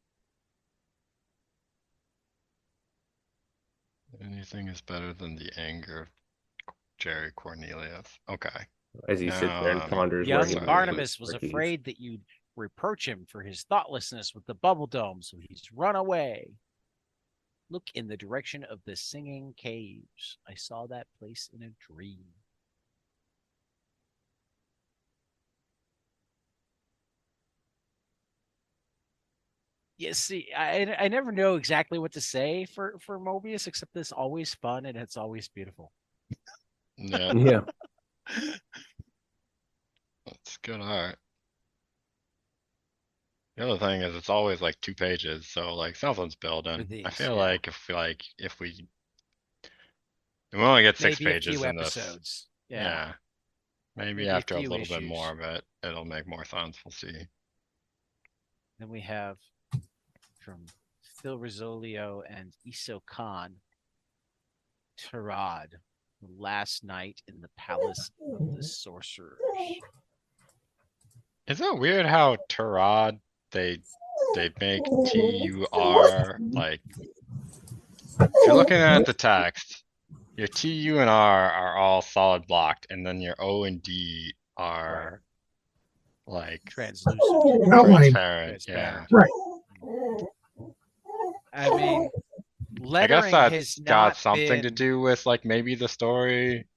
Anything is better than the anger of Jerry Cornelius. Okay. As he sits there and ponders. Young Barnabas was afraid that you'd reproach him for his thoughtlessness with the bubble dome, so he's run away. Look in the direction of the singing caves. I saw that place in a dream. Yeah, see, I never know exactly what to say for Mobius, except it's always fun and it's always beautiful. Yeah. Yeah. That's good art. The other thing is it's always like 2 pages, so like something's building. I feel like if we only get 6 maybe pages a few in episodes. this. Yeah. Maybe after a little bit more of it, it'll make more sense. We'll see. Then we have from Phil Rizzolio and Iso Khan, Tarad, Last Night in the Palace of the Sorcerers. Is it weird how Tarad they make TUR like if you're looking at the text, your TU and R are all solid blocked, and then your O and D are like translucent, transparent. Yeah, right. I mean, I guess that's got been... something to do with like maybe the story.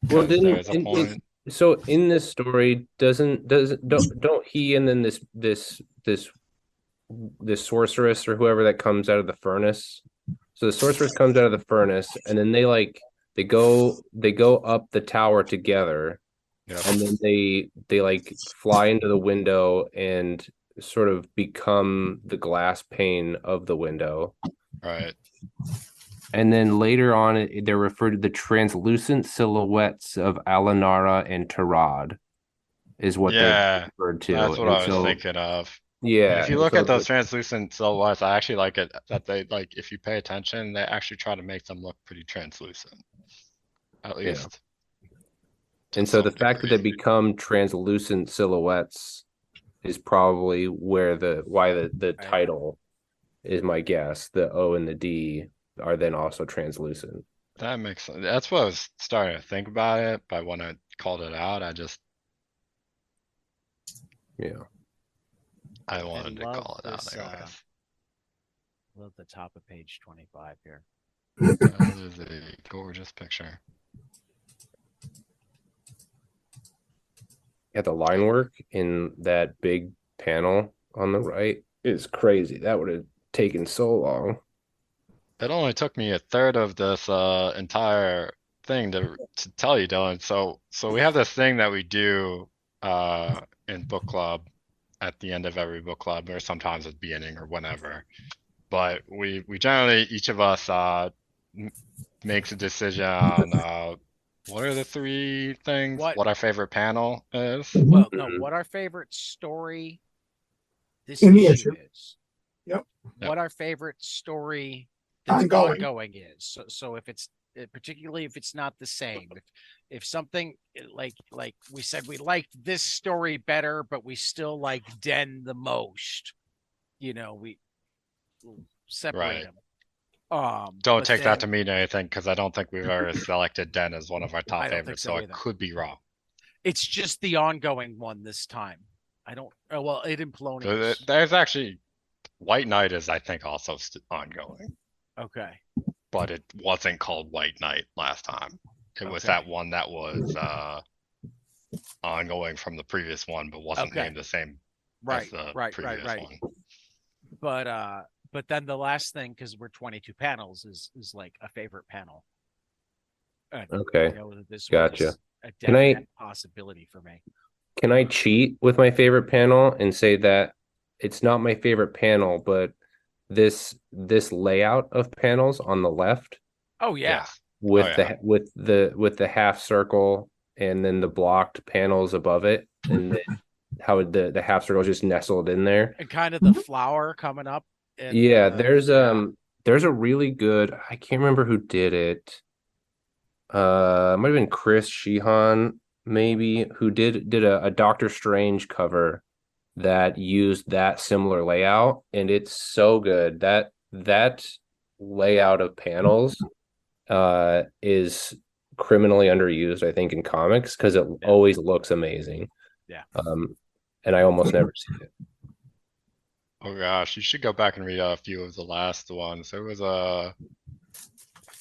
Well, so in this story, don't he and then this sorceress or whoever that comes out of the furnace. So the sorceress comes out of the furnace, and then they go up the tower together, and then they like fly into the window and sort of become the glass pane of the window. Right. And then later on, they're referred to the translucent silhouettes of Alanara and Tarad. is what they're Yeah, referred to. that's what And I was so thinking of. And yeah, if you and look so at those translucent silhouettes, I actually like it that they like if you pay attention, they actually try to make them look pretty translucent, at yeah. least to And so some the fact that they degree. become translucent silhouettes is probably where the Right. title is my guess. The O and the D are then also translucent. That makes sense. That's what I was starting to think about it, but when I called it out, Yeah. I I wanted to love call it out this. anyways. Love the top of page 25 here. That is a gorgeous picture. Yeah, the line work in that big panel on the right is crazy. That would have taken so long. It only took me a third of this entire thing to tell you, Dylan. So we have this thing that we do in book club at the end of every book club, or sometimes at the beginning or whenever. But we generally each of us m- makes a decision on what are the three things, What? what our favorite panel is. Well, no. Mhm. What our favorite story this In the issue issue. is. Yep. Yep. What our favorite story that's Ongoing. ongoing is. So if it's particularly if it's not the same, if something like we said we liked this story better, but we still like Den the most, we separate Right. them. Don't But take that then to mean anything because I don't think we've ever selected Den as one of our top I don't think favorites, so so I either. could be wrong. It's just the ongoing one this time. I don't. Oh well, it in Polonius. There's actually White Knight is I think also ongoing, Okay. but it wasn't called White Knight last time. It was Okay. that one that was ongoing from the previous one, but wasn't Okay. named the same as Right. the Right. previous Right. one. But then the last thing, because we're 22 panels, is like a favorite panel. And Okay, I know that this one gotcha. is a Can I definite possibility for me. can I cheat with my favorite panel and say that it's not my favorite panel, but this layout of panels on the left Oh yeah. Yes. Oh with yeah. the half circle and then the blocked panels above it, and then how the half circle is just nestled in there. And kind of the flower coming up and Yeah, yeah. there's a really good, I can't remember who did it. It might have been Chris Sheehan, maybe, who did a Doctor Strange cover that used that similar layout, and it's so good. That layout of panels is criminally underused, I think, in comics because it Yeah. always looks amazing. Yeah. And I almost never see it. Oh gosh, you should go back and read a few of the last ones. There was a,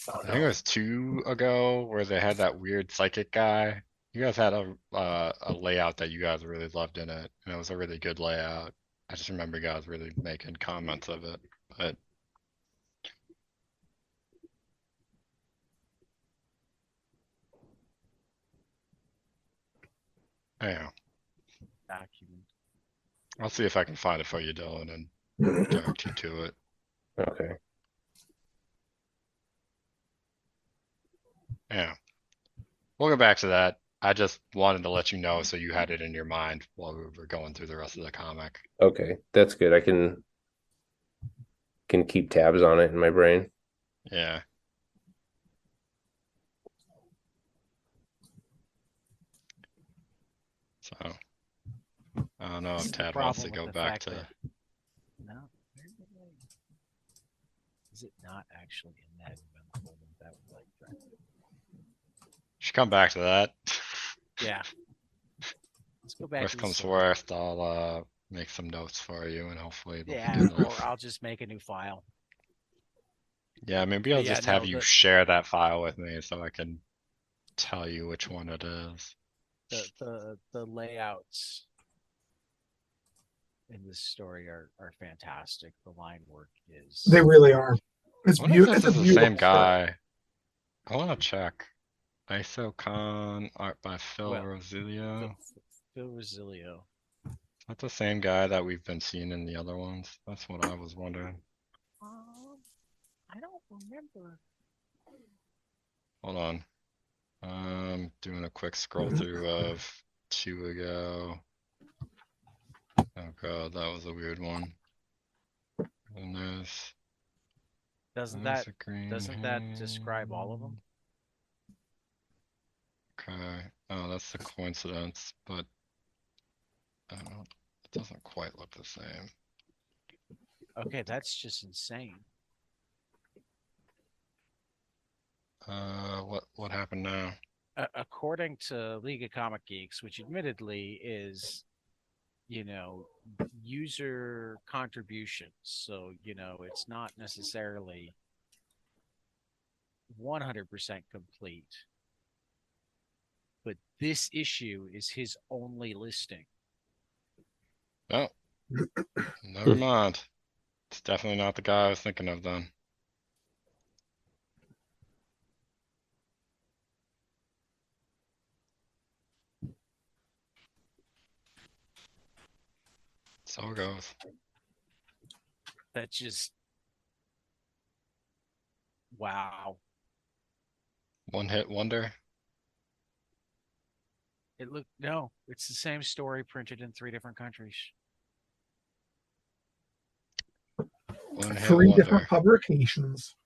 Oh, I think it was two ago where they had that weird psychic guy. You guys had a layout that you guys really loved in it, and it was a really good layout. I just remember you guys really making comments of it, but anyhow, Document. I'll see if I can find it for you, Dylan, and direct you to it. Okay. Yeah. We'll go back to that. I just wanted to let you know so you had it in your mind while we were going through the rest of the comic. Okay, that's good. I can keep tabs on it in my brain. Yeah. So I don't know This if is the Tad wants to problem go with the back fact to. that no, is it not actually in that event folder that would like that? Should come back to that. Yeah. Let's go back Worst to the comes to story. worst, I'll make some notes for you and hopefully they'll Yeah, be good or enough. I'll just make a new file. Yeah, maybe I'll But yeah, just have no, you share that file with me so I can tell you which one it is. the layouts in this story are fantastic. The line work is They really are. It's I wonder if beautiful. this It's a is the beautiful same story. guy. I want to check. IsoCon art by Phil well, Rosilio. Phil Rosilio. Is that the same guy that we've been seeing in the other ones? That's what I was wondering. I don't remember. Hold on. Doing a quick scroll through of 2 ago. Oh god, that was a weird one. And Doesn't there's that a green describe all of them? Okay. Oh, that's the coincidence, but it doesn't quite look the same. Okay, that's just insane. What happened now? According to League of Comic Geeks, which admittedly is, user contributions, so it's not necessarily 100% complete. But this issue is his only listing. Oh, never mind. It's definitely not the guy I was thinking of then. So it goes. That's just wow. One hit wonder. No, it's the same story printed in 3 different countries. One hit 3 wonder. different publications.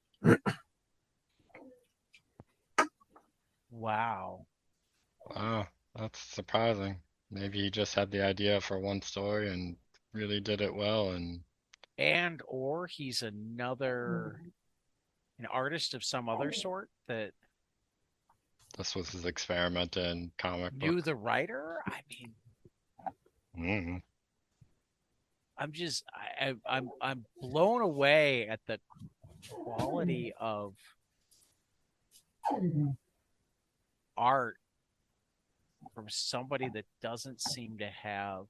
Wow. Wow, that's surprising. Maybe he just had the idea for one story and really did it well, and or he's an artist of some other sort that this was his experiment in comic knew book. the writer. I mean, I'm blown away at the quality of art from somebody that doesn't seem to have.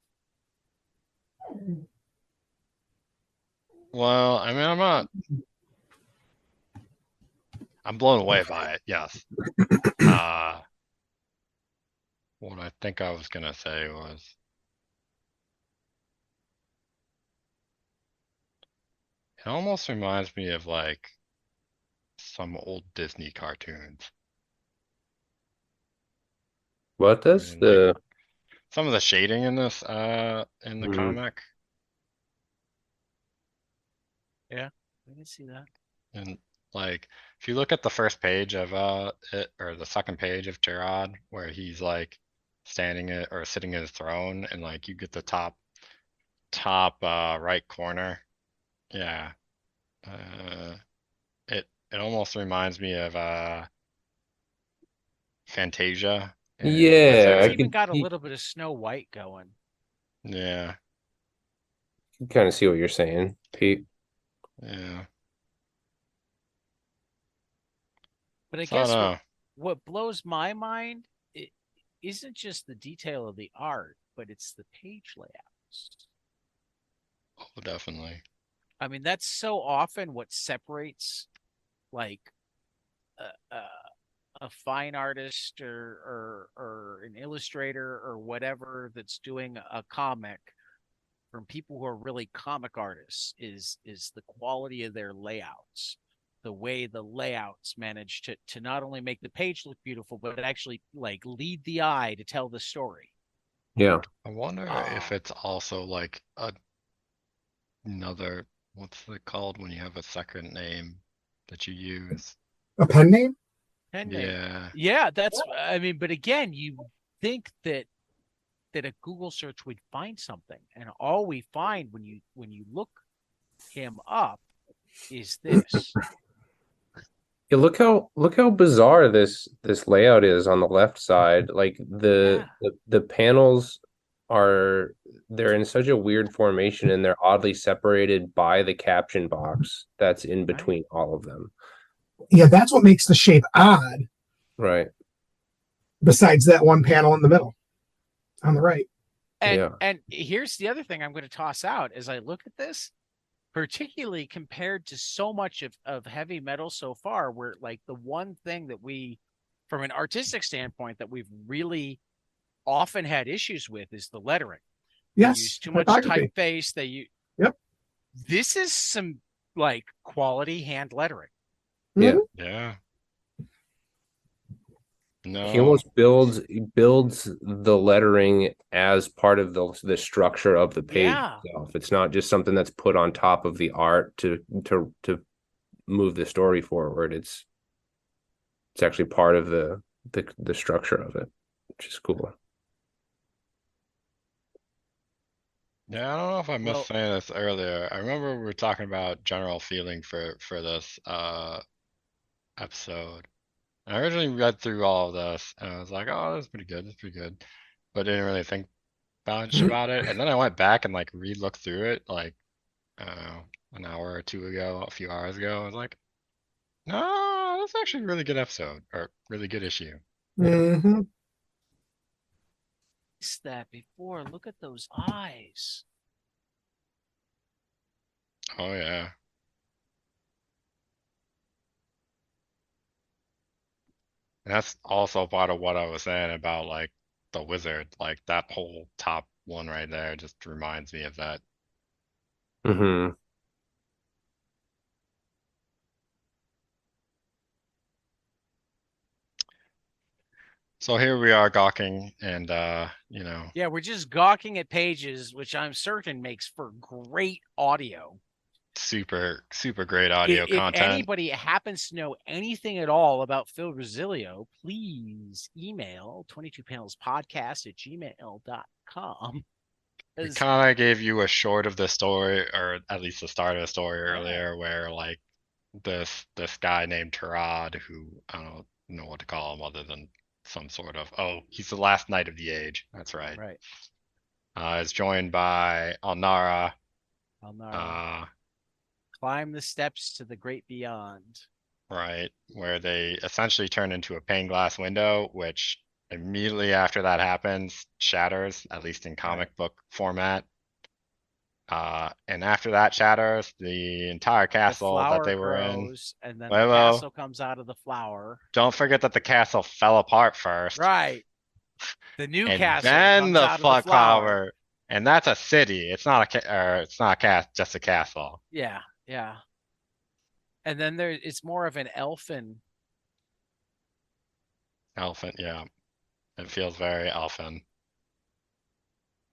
Well, I mean, I'm blown away by it, yes. What I think I was gonna say was, it almost reminds me of like some old Disney cartoons. What does mean, the Some of the shading in this, in the Mhm. comic, Yeah, I can see that. and like, if you look at the first page of it, or the second page of Gerard, where he's like standing or sitting in his throne, and like you get the top right corner. Yeah. It almost reminds me of Fantasia and Yeah, It's I Wizard. even could got a little bit of Snow White going. Yeah, kind of see what you're saying, Pete. yeah. But I So I guess don't what know. what blows my mind it isn't just the detail of the art, but it's the page layouts. Oh, definitely. I mean, that's so often what separates like a fine artist or an illustrator or whatever that's doing a comic from people who are really comic artists is the quality of their layouts, the way the layouts manage to not only make the page look beautiful but actually like lead the eye to tell the story. Yeah. I wonder if it's also like another, what's it called when you have a second name that you use? A pen name? And Yeah. yeah, that's I mean, but again, you think that a Google search would find something, and all we find when you look him up is this. Yeah, look how bizarre this layout is on the left side. Like the panels are they're in such a weird formation and they're oddly separated by the caption box that's in between all of them. Yeah, that's what makes the shape odd. Right. Besides that one panel in the middle on the right. And here's the other thing I'm going to toss out as I look at this, particularly compared to so much of heavy metal so far, where like the one thing that we, from an artistic standpoint, that we've really often had issues with is the lettering. Yes. They use too much typeface. Yep. This is some like quality hand lettering. Yeah. Yeah. He No. almost builds the lettering as part of the structure of the page Yeah. itself. It's not just something that's put on top of the art to move the story forward. It's actually part of the structure of it, which is cool. Yeah, I don't know if I missed Well, saying this earlier. I remember we were talking about general feeling for this episode. I originally read through all of this and I was like, oh, that's pretty good, that's pretty good. But didn't really think much about it. And then I went back and like re-looked through it like I don't know, an hour or two ago, a few hours ago. I was like, no, that's actually a really good episode or really good issue. Hmm. that before. Look at those eyes. Oh yeah. And that's also part of what I was saying about like the wizard. Like that whole top one right there just reminds me of that. Hmm. So here we are gawking and Yeah, we're just gawking at pages, which I'm certain makes for great audio. super, super great audio If content. anybody happens to know anything at all about Phil Rosilio, please email 22panelspodcast@gmail.com. We kind of gave you a short of the story, or at least the start of the story earlier, where like this guy named Tarad, who I don't know what to call him other than some sort of, oh, he's the last knight of the age. That's right. Right. Is joined by Alnara. Alnara. Climb the steps to the great beyond. Right, where they essentially turn into a pane glass window, which immediately after that happens shatters, at least in comic book format. And after that shatters, the entire The castle that flower they were in. grows, and then the Well, castle comes out of the flower. don't forget that the castle fell apart first. Right. The new And castle then comes the out of the flower. flower. And that's a city. It's not it's not just a castle. Yeah, yeah. And then it's more of an elfin. Elephant, yeah. It feels very elfin.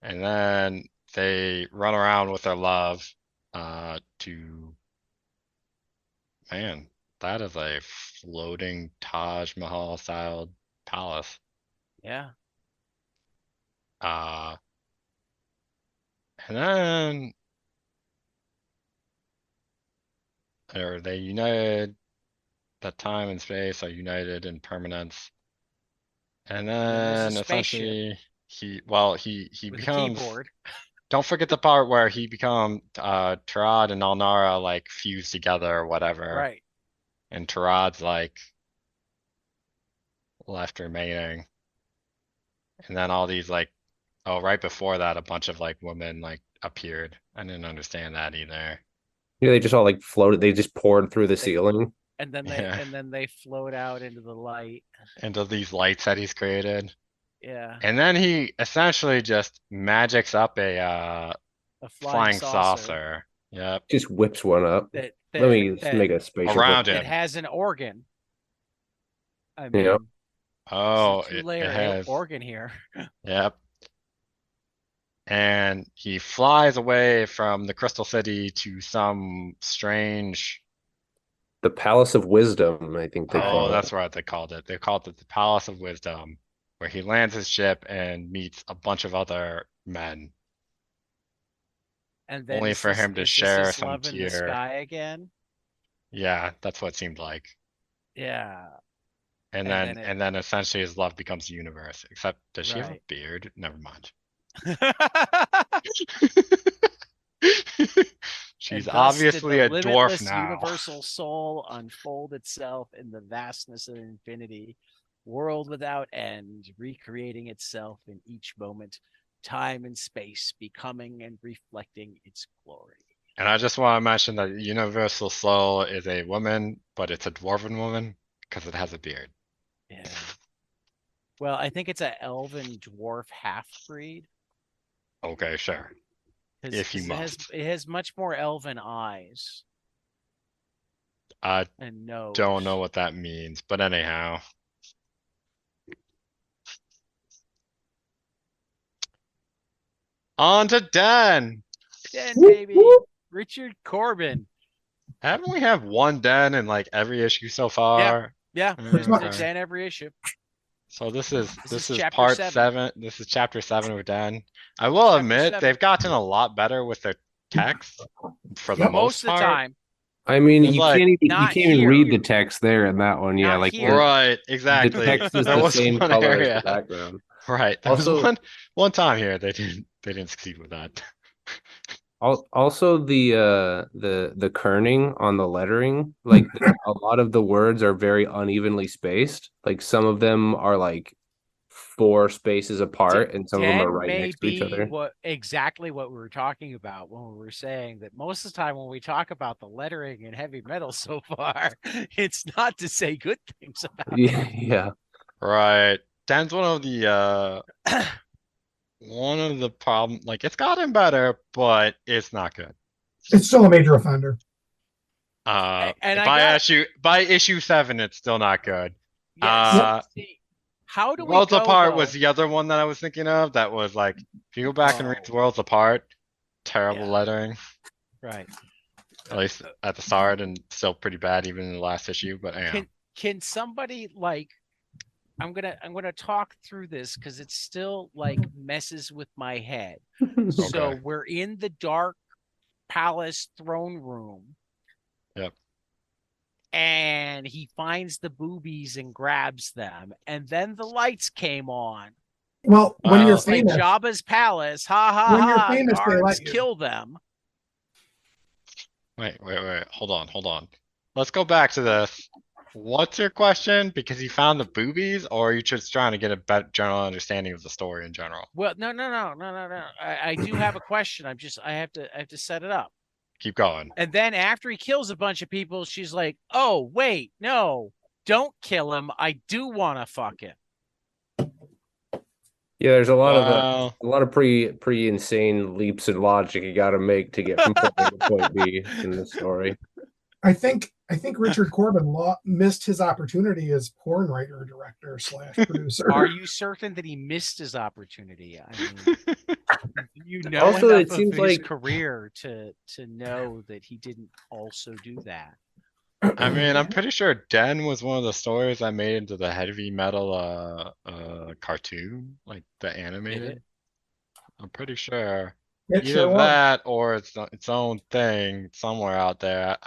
And then they run around with their love to, man, that is a floating Taj Mahal style palace. Yeah. Uh, and then they united, that time and space are united in permanence. And There's a then spaceship essentially he with a becomes, keyboard. don't forget the part where he becomes Tarad and Alnara like fused together or whatever. Right. And Tarad's like left remaining. And then all these like, oh, right before that, a bunch of like women like appeared. I didn't understand that either. Yeah, they just all like floated. They just poured through the ceiling. And then Yeah. they float out into the light. Into these lights that he's created. Yeah. And then he essentially just magics up a flying saucer. Yep. Just whips one up. That Let me make a spaceship around it him. has an organ. I mean, Yeah. Oh, it's a it two-layer has. organ here. Yep. And he flies away from the Crystal City to some strange. The Palace of Wisdom, I think they call Oh, it. that's what they called it. They called it the Palace of Wisdom, where he lands his ship and meets a bunch of other men, And then only for him to share some love in the gear. sky again. Yeah, that's what it seemed like. Yeah. And then essentially his love becomes the universe. Except, does she have a Right. beard? Never mind. She's And thus obviously did the a dwarf limitless now. universal soul unfold itself in the vastness of infinity, world without end, recreating itself in each moment, time and space, becoming and reflecting its glory. And I just want to mention that universal soul is a woman, but it's a dwarven woman because it has a beard. Yeah. Well, I think it's an elven dwarf half breed. Okay, sure. If you must. It has much more elven eyes. I and nose. don't know what that means, but anyhow. On to Den. Den, Whoop, baby. whoop. Richard Corbin. Haven't we have one Den in like every issue so far? Yeah, Pretty there's much. a Den every issue. So this is chapter part 7. 7. This is chapter 7 with Den. I will Chapter admit 7. they've gotten a lot better with their text for the Yep. most Most of the part. time. I mean, It's you like- can't even Not read here. the text there in that one. Yeah, Not like here. Right, the exactly. text is There the was same one color as area. the background. Right. There was Also- one time here they didn't succeed with that. Also, the kerning on the lettering, like a lot of the words are very unevenly spaced. Like some of them are like 4 spaces apart, and some of them are Den right may next to each be other. exactly what we were talking about when we were saying that most of the time when we talk about the lettering in heavy metal so far, it's not to say good things about it. Yeah. Right. Dan's one of the problem. Like it's gotten better, but it's not good. It's still a major offender. And By issue 7, it's still not good. Yes. See, how do we Worlds go, Apart though? was the other one that I was thinking of. That was like, if you go back and read Oh. Worlds Apart, terrible Yeah. lettering, Right. at least at the start, and still pretty bad even in the last issue. But yeah, Can somebody like I'm gonna talk through this because it still like messes with my head. So Okay. we're in the dark palace throne room. Yep. And he finds the boobies and grabs them, and then the lights came on. Well, when Well, you're It's like famous, Jabba's palace. Ha ha When you're ha! famous, they Guards, let you. kill them. wait. Hold on. Let's go back to this. What's your question? Because you found the boobies, or are you just trying to get a better general understanding of the story in general? Well, no. I do have a question. I have to set it up. Keep going. And then after he kills a bunch of people, she's like, "Oh wait, no, don't kill him. I do want to fuck him." Yeah, there's a lot Well, of pretty insane leaps in logic you got to make to get from point A to point B in this story. I think Richard Corbin missed his opportunity as porn writer, director / producer. Are you certain that he missed his opportunity? I mean, you know Also, enough it seems of his like- career to know that he didn't also do that. I mean, I'm pretty sure Den was one of the stories I made into the heavy metal cartoon, like the animated. I'm pretty sure. It Either sure was. that or its own thing somewhere out there.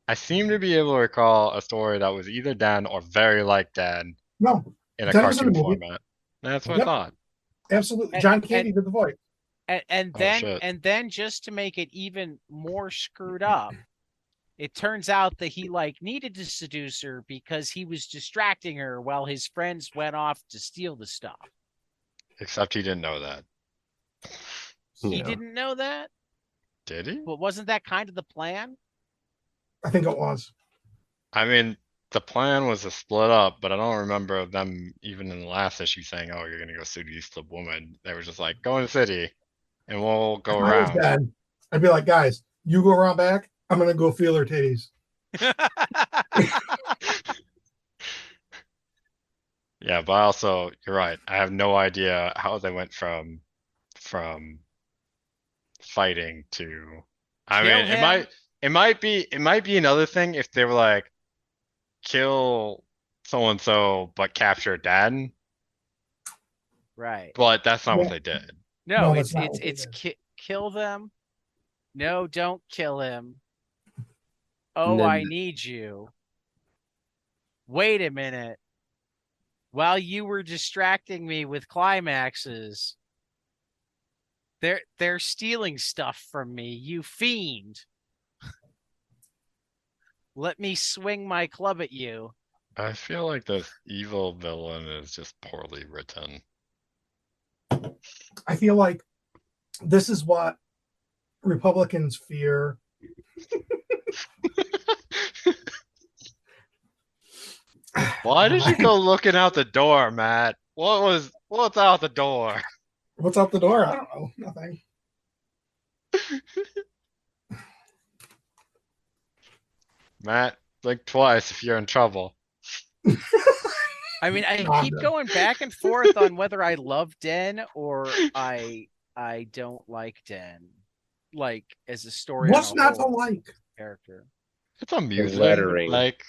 I seem to be able to recall a story that was either Den or very like Den No, in a Den was in cartoon the movie. format. That's what I Yep. thought. Absolutely. And- John Candy did the voice. And Oh, then shit. just to make it even more screwed up, it turns out that he like needed to seduce her because he was distracting her while his friends went off to steal the stuff. Except he didn't know that. He Yeah. didn't know that, Did he? but wasn't that kind of the plan? I think it was. I mean, the plan was to split up, but I don't remember them even in the last issue saying, "Oh, you're gonna go seduce the woman." They were just like, "Go in the city, and we'll go If I was around." dead, I'd be like, guys, you go around back. I'm gonna go feel her titties. Yeah, but also, you're right. I have no idea how they went from fighting to. I Kill mean, him. it might be another thing if they were like, kill so and so, but capture dad. Right. But that's not what Yeah. they did. No, No, that's not what they it's did. kill them. No, don't kill him. Oh, And then- I need you. Wait a minute. While you were distracting me with climaxes, they're stealing stuff from me, you fiend. Let me swing my club at you. I feel like this evil villain is just poorly written. I feel like this is what Republicans fear. Why did you go looking out the door, Matt? What's out the door? What's out the door? I don't know. Nothing. Matt, blink twice if you're in trouble. I mean, I God, keep no. going back and forth on whether I love Den or I I don't like Den. Like as a story What's on a not to whole like? character. It's amusing. lettering. Like,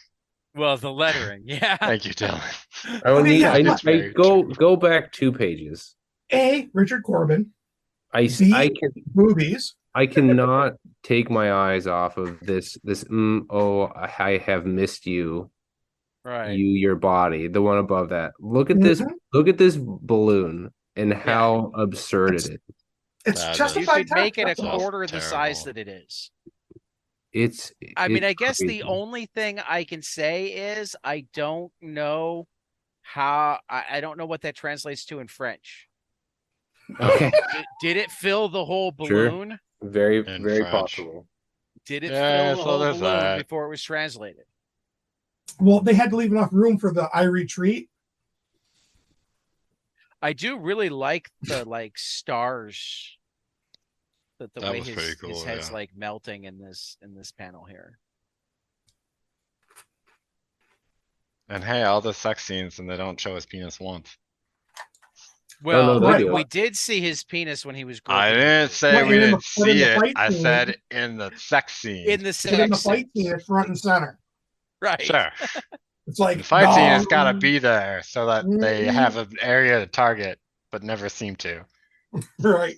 Well, the lettering, yeah. thank you, Dylan. I don't Okay, need. yeah, It's I very go back 2 pages. A. Richard Corbin. I B. can Movies. I cannot take my eyes off of this. Oh, I have missed you. Right. Your body. The one above that. Look at this. Mhm. Look at this balloon and Yeah. how absurd it is. It's That You justified could make it a text. That's all. quarter of the size terrible. that it is. I I guess the only thing I can say is I don't know how I don't know what that translates to in French. Okay. Did it fill the whole Sure. balloon? Very In very French. possible. Did it Yeah, fill the so whole there's balloon that. before it was translated? Well, they had to leave enough room for the I retreat. I do really like the stars that the That way was his, pretty cool, his head's yeah. like melting in this panel here. And hey, all the sex scenes and they don't show his penis once. Well, no, they do. we did see his penis when he was I groping didn't the say Well, we and in didn't the- but in see the it. fight I scene- said in the sex scene. in the But in the sex fight scenes. scene, it's front and center. Right. Sure. It's like The fight scene has dong. got to be there so that they Mhm. have an area to target, but never seem to. Right.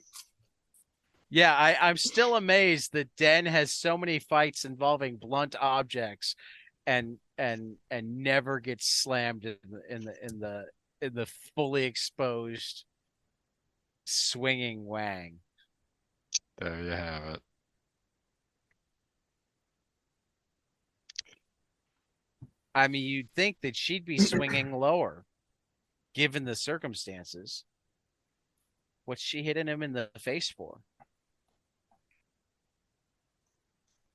Yeah, I'm still amazed that Den has so many fights involving blunt objects and never gets slammed in the fully exposed swinging wang. There you have it. I mean, you'd think that she'd be swinging lower, given the circumstances. What's she hitting him in the face for?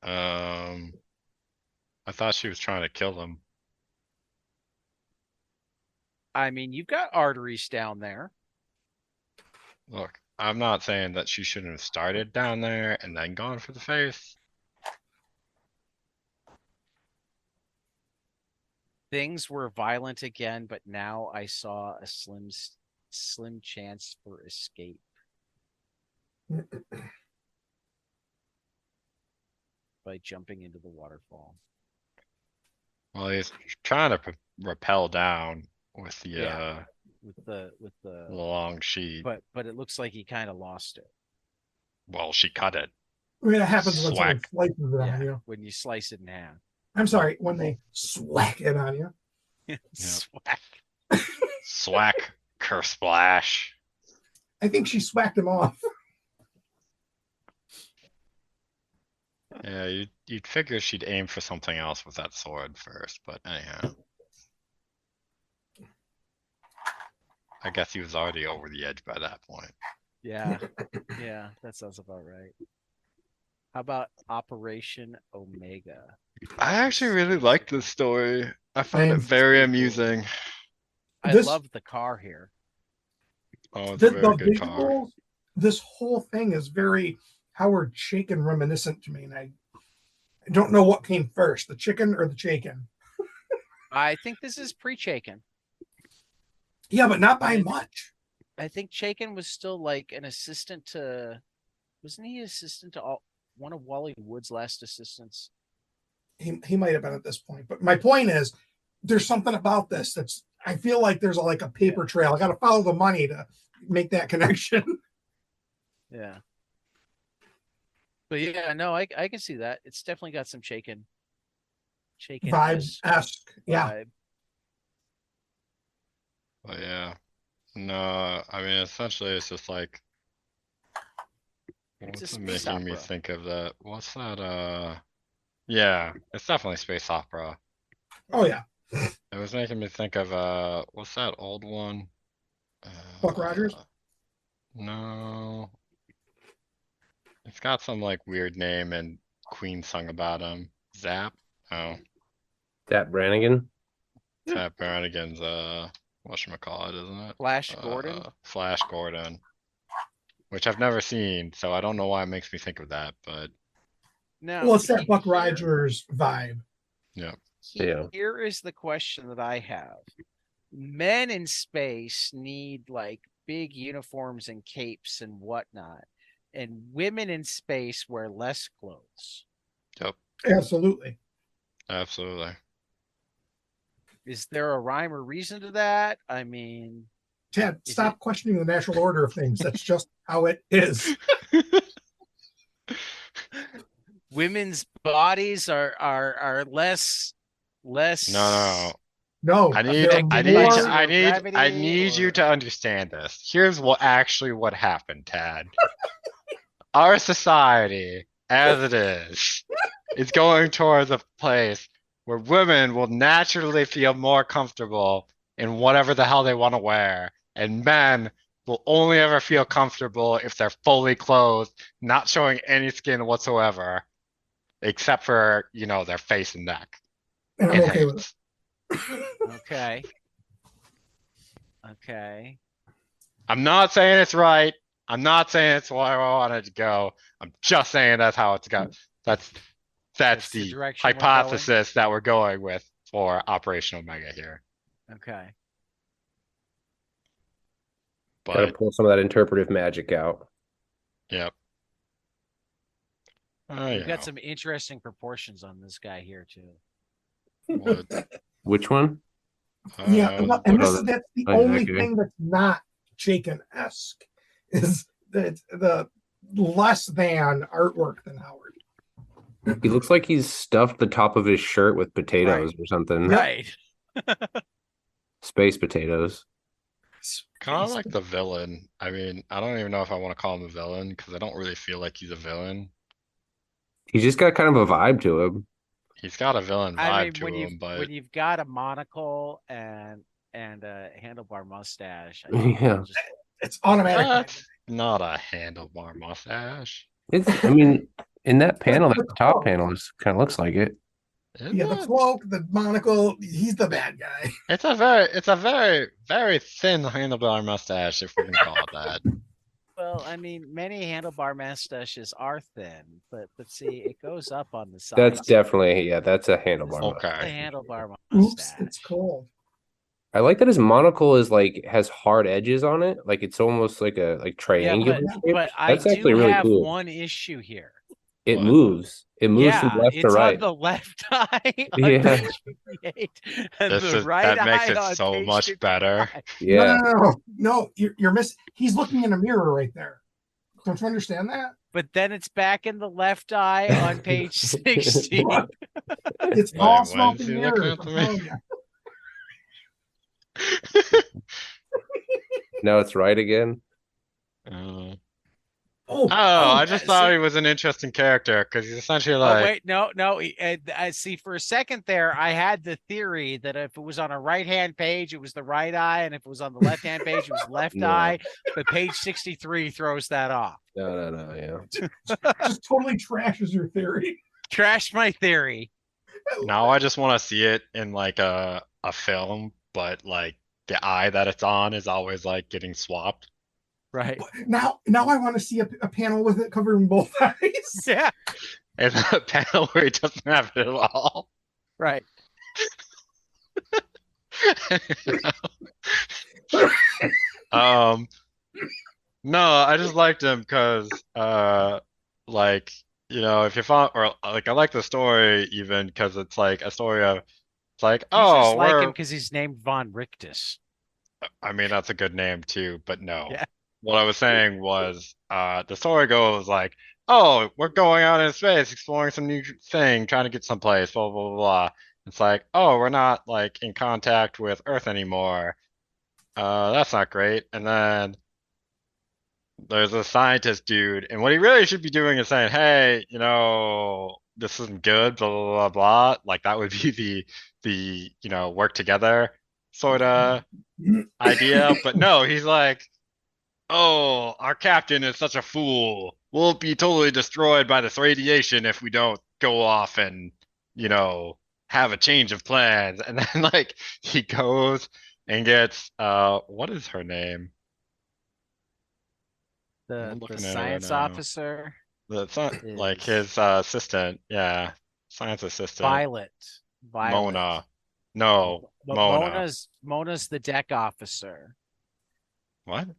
I thought she was trying to kill him. I mean, you've got arteries down there. Look, I'm not saying that she shouldn't have started down there and then gone for the face. Things were violent again, but now I saw a slim chance for escape. By jumping into the waterfall. Well, he's trying to rappel down with the Yeah. with the long sheet. but it looks like he kind of lost it. Well, she cut it. I mean, it happens when someone Swack. slices it on you. When you slice it in half. I'm sorry, when they swack it on you. Swack. Swack, curse splash. I think she swacked him off. Yeah, you'd figure she'd aim for something else with that sword first, but anyhow. I guess he was already over the edge by that point. Yeah. Yeah, that sounds about right. How about Operation Omega? I actually really liked this story. I found it Same. very amusing. I This- love the car here. Oh, it's a very The good car. visuals, this whole thing is very Howard Chaykin reminiscent to me, and I don't know what came first, the chicken or the Chaykin. I think this is pre-Chaykin. Yeah, but not by I- much. I think Chaykin was still like an assistant to, wasn't he assistant to one of Wally Wood's last assistants? He might have been at this point, but my point is, there's something about this that's. I feel like there's a paper trail. I got to follow the money to make that connection. Yeah. But yeah, no, I can see that. It's definitely got some Chaykin Vibe-esque. Yeah. vibe. But yeah. No, I mean, essentially it's just like. It's a What's space making me opera. think of that? What's that? Yeah, it's definitely space opera. Oh yeah. It was making me think of what's that old one? Buck Rogers? No. It's got some weird name and Queen sung about him. Zap? Oh, That Brannigan. Zap Brannigan's whatchamacallit, isn't it? Flash Gordon. Flash Gordon. Which I've never seen, so I don't know why it makes me think of that, but No. Well, it's that Buck Rogers vibe. yeah. Yeah. Here is the question that I have. Men in space need big uniforms and capes and whatnot, and women in space wear less clothes. Yep. Absolutely. Absolutely. Is there a rhyme or reason to that? I mean, Ted, stop questioning the natural order of things. That's just how it is. Women's bodies are less. No. No, I they're need you to understand this. Here's what happened, Tad. Our society, as it is going towards a place where women will naturally feel more comfortable in whatever the hell they want to wear, and men will only ever feel comfortable if they're fully clothed, not showing any skin whatsoever, except for, their face and neck. And I'm okay with it. Okay. Okay. I'm not saying it's right. I'm not saying it's where I wanted to go. I'm just saying that's how it's got. That's the direction hypothesis that we're going with for Operation Omega here. Okay. Gotta pull some of that interpretive magic out. Yep. We've got some interesting proportions on this guy here too. Which one? And that's the only thing that's not Chaykin-esque is that the less than artwork than Howard. He looks like he's stuffed the top of his shirt with potatoes or something. Right. Space potatoes. Kind of like the villain. I mean, I don't even know if I want to call him a villain because I don't really feel like he's a villain. He's just got kind of a vibe to him. He's got a villain vibe to him, but when you've got a monocle and a handlebar mustache, it's automatic. That's not a handlebar mustache. I mean, in that panel, that top panel kind of looks like it. The cloak, the monocle, he's the bad guy. It's a very, very thin handlebar mustache, if we can call it that. Well, I mean, many handlebar mustaches are thin, but see, it goes up on the side. That's definitely, that's a handlebar. Okay. A handlebar mustache. Oops, it's cold. I like that his monocle is has hard edges on it. Like it's almost like a triangular. Yeah, but that's actually really cool. One issue here. It moves. It moves from left to right. It's on the left eye on page 58, and the right that makes eye it so much 55. better. Yeah. No, you're missing. He's looking in a mirror right there. Don't you understand that? But then it's back in the left eye on page 60. It's all smoke and mirrors. Now it's right again. I just thought he was an interesting character because he's essentially like. Oh, wait, no. I see. For a second there, I had the theory that if it was on a right-hand page, it was the right eye, and if it was on the left-hand page, it was left eye. But page 63 throws that off. No, yeah. Just totally trashes your theory. Trashed my theory. Now I just want to see it in like a film, but like the eye that it's on is always like getting swapped. Right. Now I want to see a panel with it covering both eyes. Yeah. And a panel where it doesn't have it at all. Right. No, I just liked him because if you found, or like I like the story even because it's like a story of it's like, just like him because he's named Von Richtus. I mean that's a good name too, but no. Yeah. What I was saying was the story goes like, oh, we're going out in space, exploring some new thing, trying to get someplace, blah, blah, blah, blah. It's like, oh, we're not like in contact with Earth anymore. That's not great. And then there's a scientist dude, and what he really should be doing is saying, hey, this isn't good, blah, blah, blah, blah. Like that would be the work together sort of idea. But no, he's like, oh, our captain is such a fool. We'll be totally destroyed by this radiation if we don't go off and, have a change of plans. And then like he goes and gets what is her name? The science officer. Like his assistant, yeah. Science assistant. Violet. Mona. No, Mona. Mona's the deck officer. What?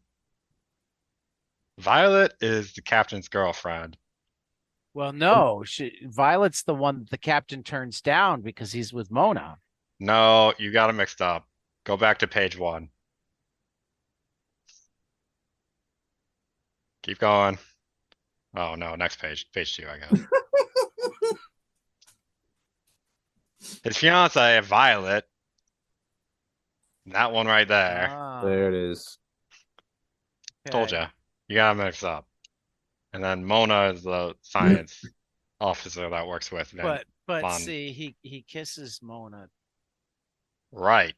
Violet is the captain's girlfriend. Well, no, Violet's the one that the captain turns down because he's with Mona. No, you got it mixed up. Go back to page 1. Keep going. Oh no, next page. Page 2, I guess. His fiance, Violet. That one right there. There it is. Told Okay. ya. You got it mixed up. And then Mona is the science officer that works with Van. But Von. see, he kisses Mona. Right.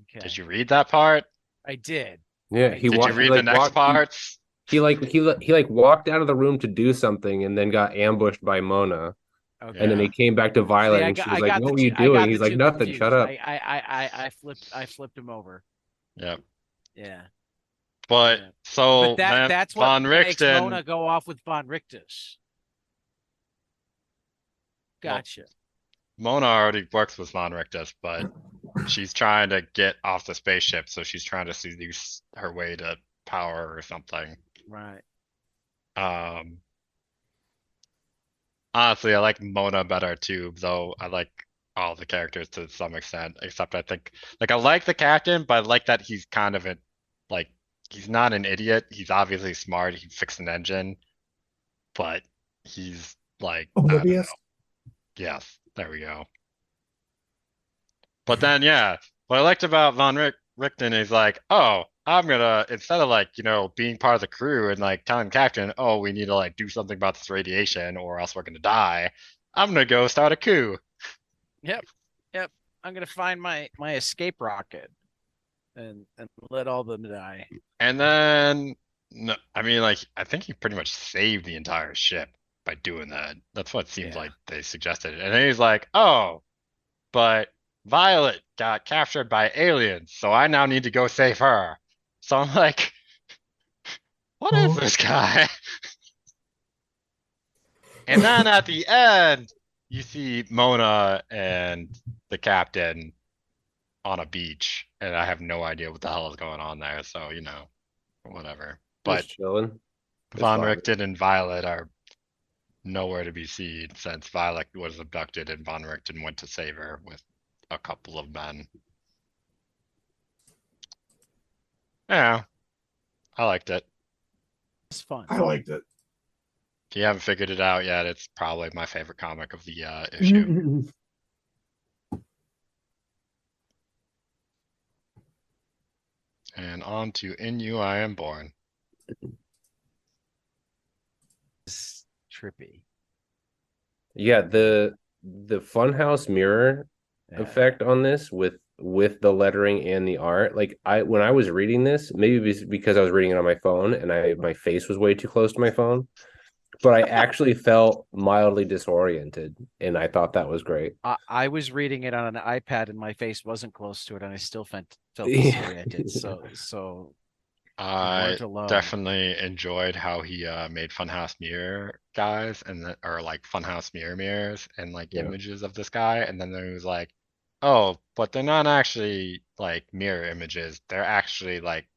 Okay. Did you read that part? I did. Yeah, Did Did you read the next parts? He walked out of the room to do something and then got ambushed by Mona. Okay. And then he came back to Violet and she was like, "What were you doing?" He's like, "Nothing. Shut up." I flipped him over. Yep. Yeah. But Yeah. so But that's what Von makes Richten. Mona go off with Von Richtus. Gotcha. Mona already works with Von Richtus, but she's trying to get off the spaceship, so she's trying to seduce her way to power or something. Right. Honestly, I like Mona better too, though I like all the characters to some extent, except I think, like, I like the captain, but I like that he's kind of like, he's not an idiot. He's obviously smart. He fixed an engine, but he's like, I don't know. Oblivious. Yes, there we go. But then, yeah, what I liked about Von Richten is like, oh, I'm gonna, instead of like, being part of the crew and like telling the captain, oh, we need to like do something about this radiation or else we're gonna die, I'm gonna go start a coup. Yep. I'm gonna find my escape rocket and let all of them die. And then, no, I mean, like, I think he pretty much saved the entire ship by doing that. That's what it seems Yeah. like they suggested. And then he's like, oh, but Violet got captured by aliens, so I now need to go save her. So I'm like, what is this guy? And then at the end, you see Mona and the captain on a beach, and I have no idea what the hell is going on there. So, whatever. But Just chilling. It's Von fine. Richten and Violet are nowhere to be seen since Violet was abducted and Von Richten went to save her with a couple of men. Yeah, I liked it. It's fun. I liked it. If you haven't figured it out yet, it's probably my favorite comic of the issue. And on to In You I Am Born. It's trippy. Yeah, the funhouse mirror Yeah. effect on this with the lettering and the art. Like when I was reading this, maybe it's because I was reading it on my phone and my face was way too close to my phone, but I actually felt mildly disoriented, and I thought that was great. I was reading it on an iPad and my face wasn't close to it, and I still felt Yeah. disoriented. So I weren't alone. definitely enjoyed how he made Funhouse Mirror guys or like Funhouse mirrors and like Yeah. images of this guy, and then there was like, oh, but they're not actually like mirror images. They're actually like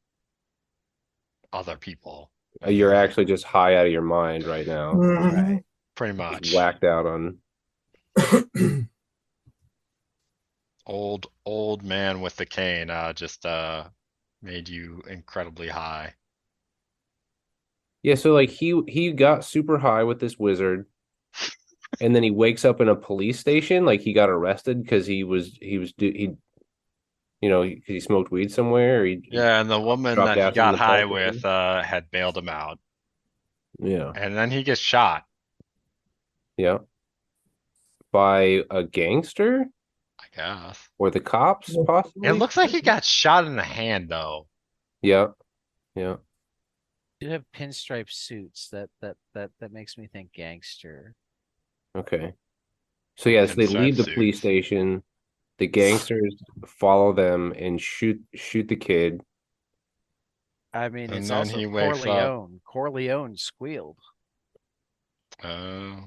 other people. You're actually just high out of your mind right now. Right. Pretty Just much. whacked out on. Old man with the cane just made you incredibly high. Yeah, so like he got super high with this wizard, and then he wakes up in a police station. Like he got arrested because he smoked weed somewhere. Or Yeah, and the woman dropped that he acid in got the high park with had bailed him out. Yeah, And then he gets shot, yeah, by a gangster I guess. or the cops, possibly. It looks like he got shot in the hand though. Yeah, yeah. You have pinstripe suits. That makes me think gangster. Okay. So yeah, so they Pinstripe leave the police suits. station. The gangsters follow them and shoot the kid. I mean, And it's then also he wakes up. Corleone. Corleone squealed. Oh.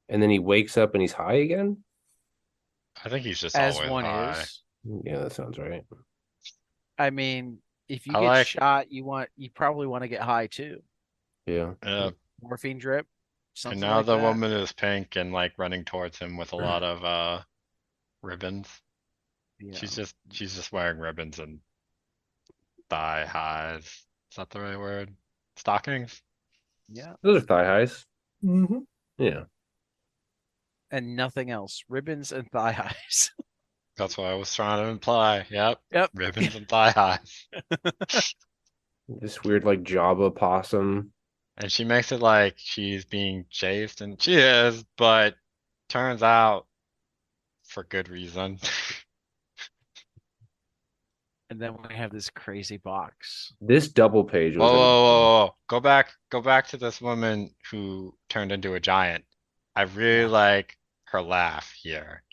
And then he wakes up and he's high again. I think he's just As always one high. is. Yeah, that sounds right. I mean, if you I get like, shot, you probably want to get high too. Yeah. Morphine drip, and something now like the that. woman is pink and like running towards him with a lot of ribbons. Yeah. She's just wearing ribbons and thigh highs. Is that the right word? Stockings? Yeah. Those are thigh highs. Hmm. Yeah. And nothing else. Ribbons and thigh highs. That's what I was trying to imply. Yep. Yep. Ribbons and thigh highs. This weird like Java possum. And she makes it like she's being chased, and she is, but turns out for good reason. And then we have this crazy box. This double page Whoa, was whoa, amazing. whoa, whoa. Go back to this woman who turned into a giant. I really Yeah. like her laugh here.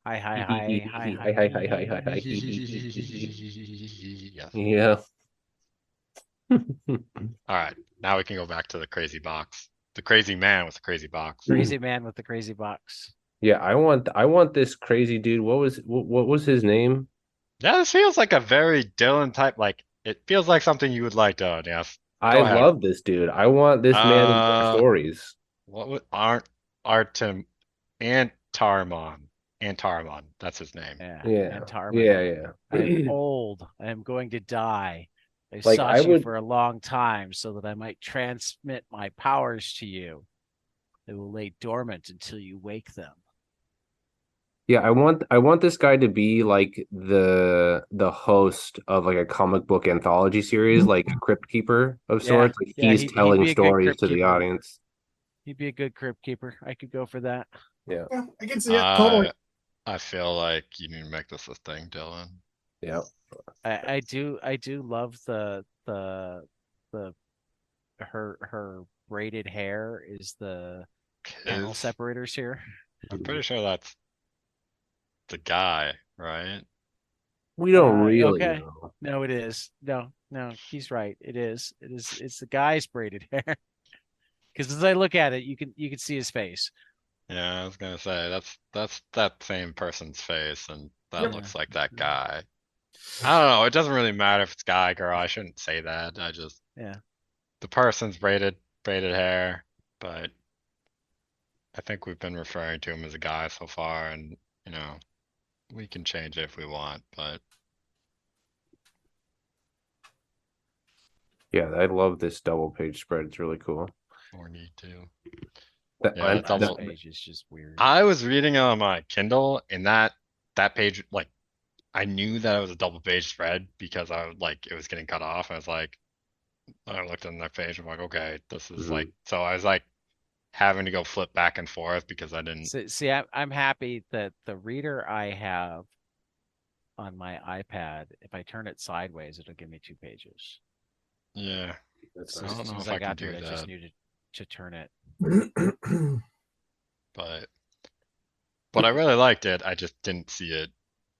Hi, hi, hi, hi, Hi, hi, hi, hi, hi, hi. Yes. Yeah. All right, now we can go back to the crazy box. The crazy man with the crazy box. Crazy man with the crazy box. Yeah, I want this crazy dude. What was his name? Yeah, this feels like a very Dylan type, like it feels like something you would like to own, yes. I Go ahead. love this dude. I want this man in more Uh, stories. what would Artem Antarmon. Antarmon, that's his name. Yeah. Yeah. And Tarman. Yeah, I am yeah. old. I am going to die. I Like sought I you would for a long time so that I might transmit my powers to you. They will lay dormant until you wake them. Yeah, I want this guy to be like the host of like a comic book anthology series, like a Crypt Keeper of Yeah, sorts. Like yeah, he's he'd telling be a good stories crypt to the keeper. audience. He'd be a good crypt keeper. I could go for that. Yeah. Yeah, I can see it totally. I feel like you need to make this a thing, Dylan. Yeah. I do love the her braided hair is the panel His, separators here. I'm pretty sure that's the guy, right? We don't really Okay. know. No, it is. No, he's right. It is. It's the guy's braided hair. Because as I look at it, you can see his face. Yeah, I was gonna say that's that same person's face, and that Yep. looks like that guy. I don't know. It doesn't really matter if it's guy, girl. I shouldn't say that. I just Yeah. the person's braided hair, but I think we've been referring to him as a guy so far, and you know, we can change it if we want, but Yeah, I love this double page spread. It's really cool. or need to. That, Yeah, That last double. page is just weird. I was reading it on my Kindle, and that page, like, I knew that it was a double page spread because I would like it was getting cut off. I was like, I looked on that page. I'm like, okay, this is like. So I was like having to go flip back and forth because I didn't. See, I'm happy that the reader I have on my iPad, if I turn it sideways, it'll give me 2 pages. Yeah, That's I So don't as know soon as if I I can got to do it, I just that, needed to turn it. but I really liked it. I just didn't see it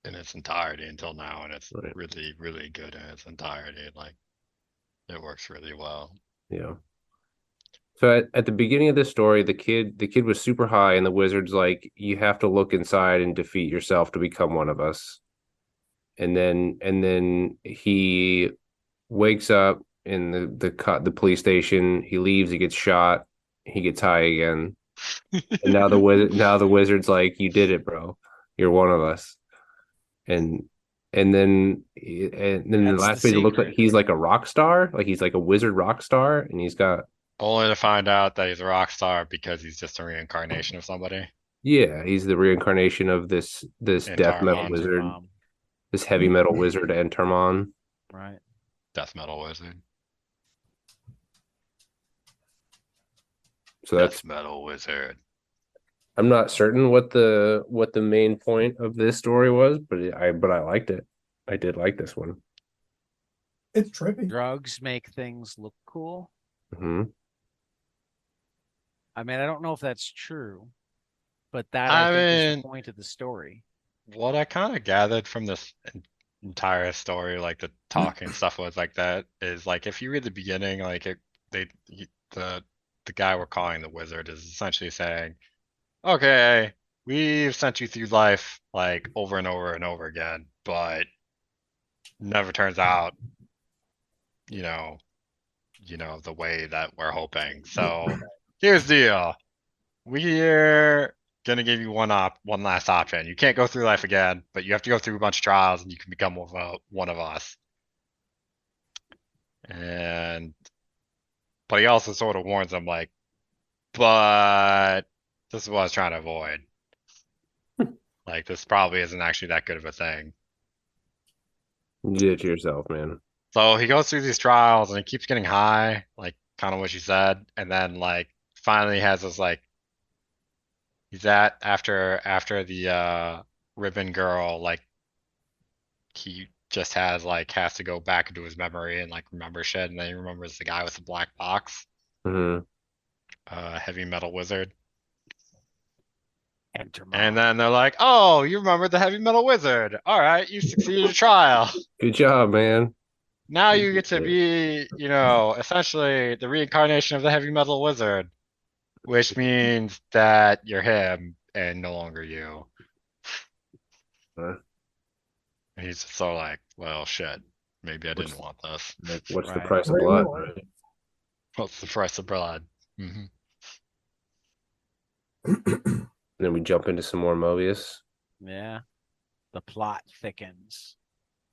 in its entirety until now, and it's right. really, really good in its entirety. Like, it works really well. Yeah. So at the beginning of this story, the kid was super high, and the wizard's like, "You have to look inside and defeat yourself to become one of us." And then he wakes up in the police station. He leaves. He gets shot. He gets high again. And now the wizard's like, "You did it, bro. You're one of us." And and then the That's the last page it looks like secret. he's like a rock star, like he's like a wizard rock star, and he's got Only to find out that he's a rock star because he's just a reincarnation of somebody. yeah, he's the reincarnation of this And death metal Tarmon, wizard, Mom, this heavy metal wizard Entermon. right? death metal wizard. So that's Death metal wizard. I'm not certain what the main point of this story was, but I liked it. I did like this one. It's trippy. Drugs make things look cool. Hmm. I mean, I don't know if that's true, but that I I think is the mean, point of the story. what I kind of gathered from this entire story, like the talking stuff was like that, is like if you read the beginning, like the the guy we're calling the wizard is essentially saying, okay, we've sent you through life like over and over and over again, but never turns out the way that we're hoping. So here's the deal. We're gonna give you one last option. You can't go through life again, but you have to go through a bunch of trials and you can become one of us. But he also sort of warns them like, but this is what I was trying to avoid. Like this probably isn't actually that good of a thing. You did it to yourself, man. So he goes through these trials and he keeps getting high, like kind of what you said, and then like finally has this like he's at after the ribbon girl, like he just has to go back into his memory and like remember shit, and then he remembers the guy with the black box, Mm-hmm. heavy metal wizard. Enter And then they're like, "Oh, you remember the heavy metal wizard? All right, you succeeded a trial. Good job, man. Now you get to be, essentially the reincarnation of the heavy metal wizard, which means that you're him and no longer you." Huh? And he's just so like, "Well, shit, maybe I didn't want this. Like, what's the Right. price of Right, blood? right. Right? What's the price of blood?" Hmm. Then we jump into some more Mobius. Yeah. The plot thickens.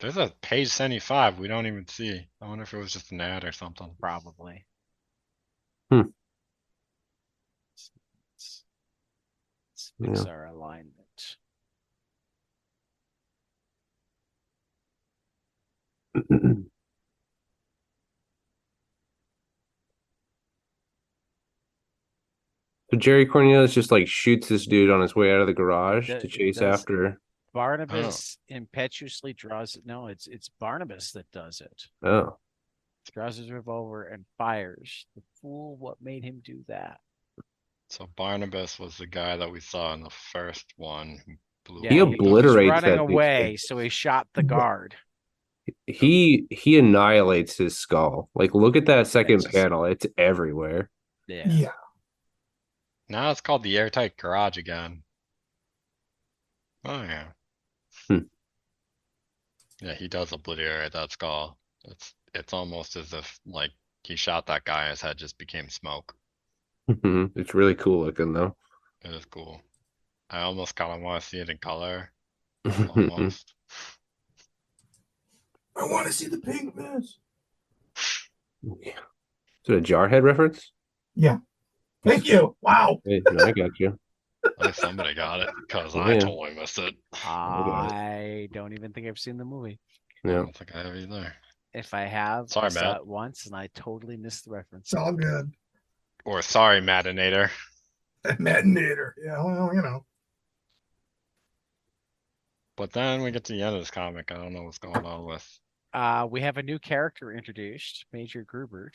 There's a page 75 we don't even see. I wonder if it was just an ad or something. Probably. Hmm. Let's fix our alignment. So Jerry Cornelius just like shoots this dude on his way out of the garage It to chase does. after. Barnabas impetuously draws it. No, it's Barnabas that does it. Oh, Draws his revolver and fires. The fool, what made him do that? So Barnabas was the guy that we saw in the first one who blew Yeah, He up he was obliterates running that dude's away, face. so he shot the guard. he annihilates his skull. Like, look at that second Yes. panel; it's everywhere. Yeah. Yeah. Now it's called the airtight garage again. Oh yeah. Hmm. Yeah, he does obliterate that skull. It's almost as if like he shot that guy and his head just became smoke. It's really cool looking though. It is cool. I almost kind of want to see it in color. Almost. I want to see the pink mess. Is it a Jarhead reference? Yeah. Thank you. Wow. Hey, no, I got you. I think somebody got it because Oh, I yeah. totally missed it. I don't even think I've seen the movie. I Yeah. don't think I have either. If I have, Sorry, I saw Matt. it once and I totally missed the reference. It's all good. Or sorry, Madinator. Matinator. Yeah, well, you know. But then we get to the end of this comic. I don't know what's going on with. We have a new character introduced, Major Grubert,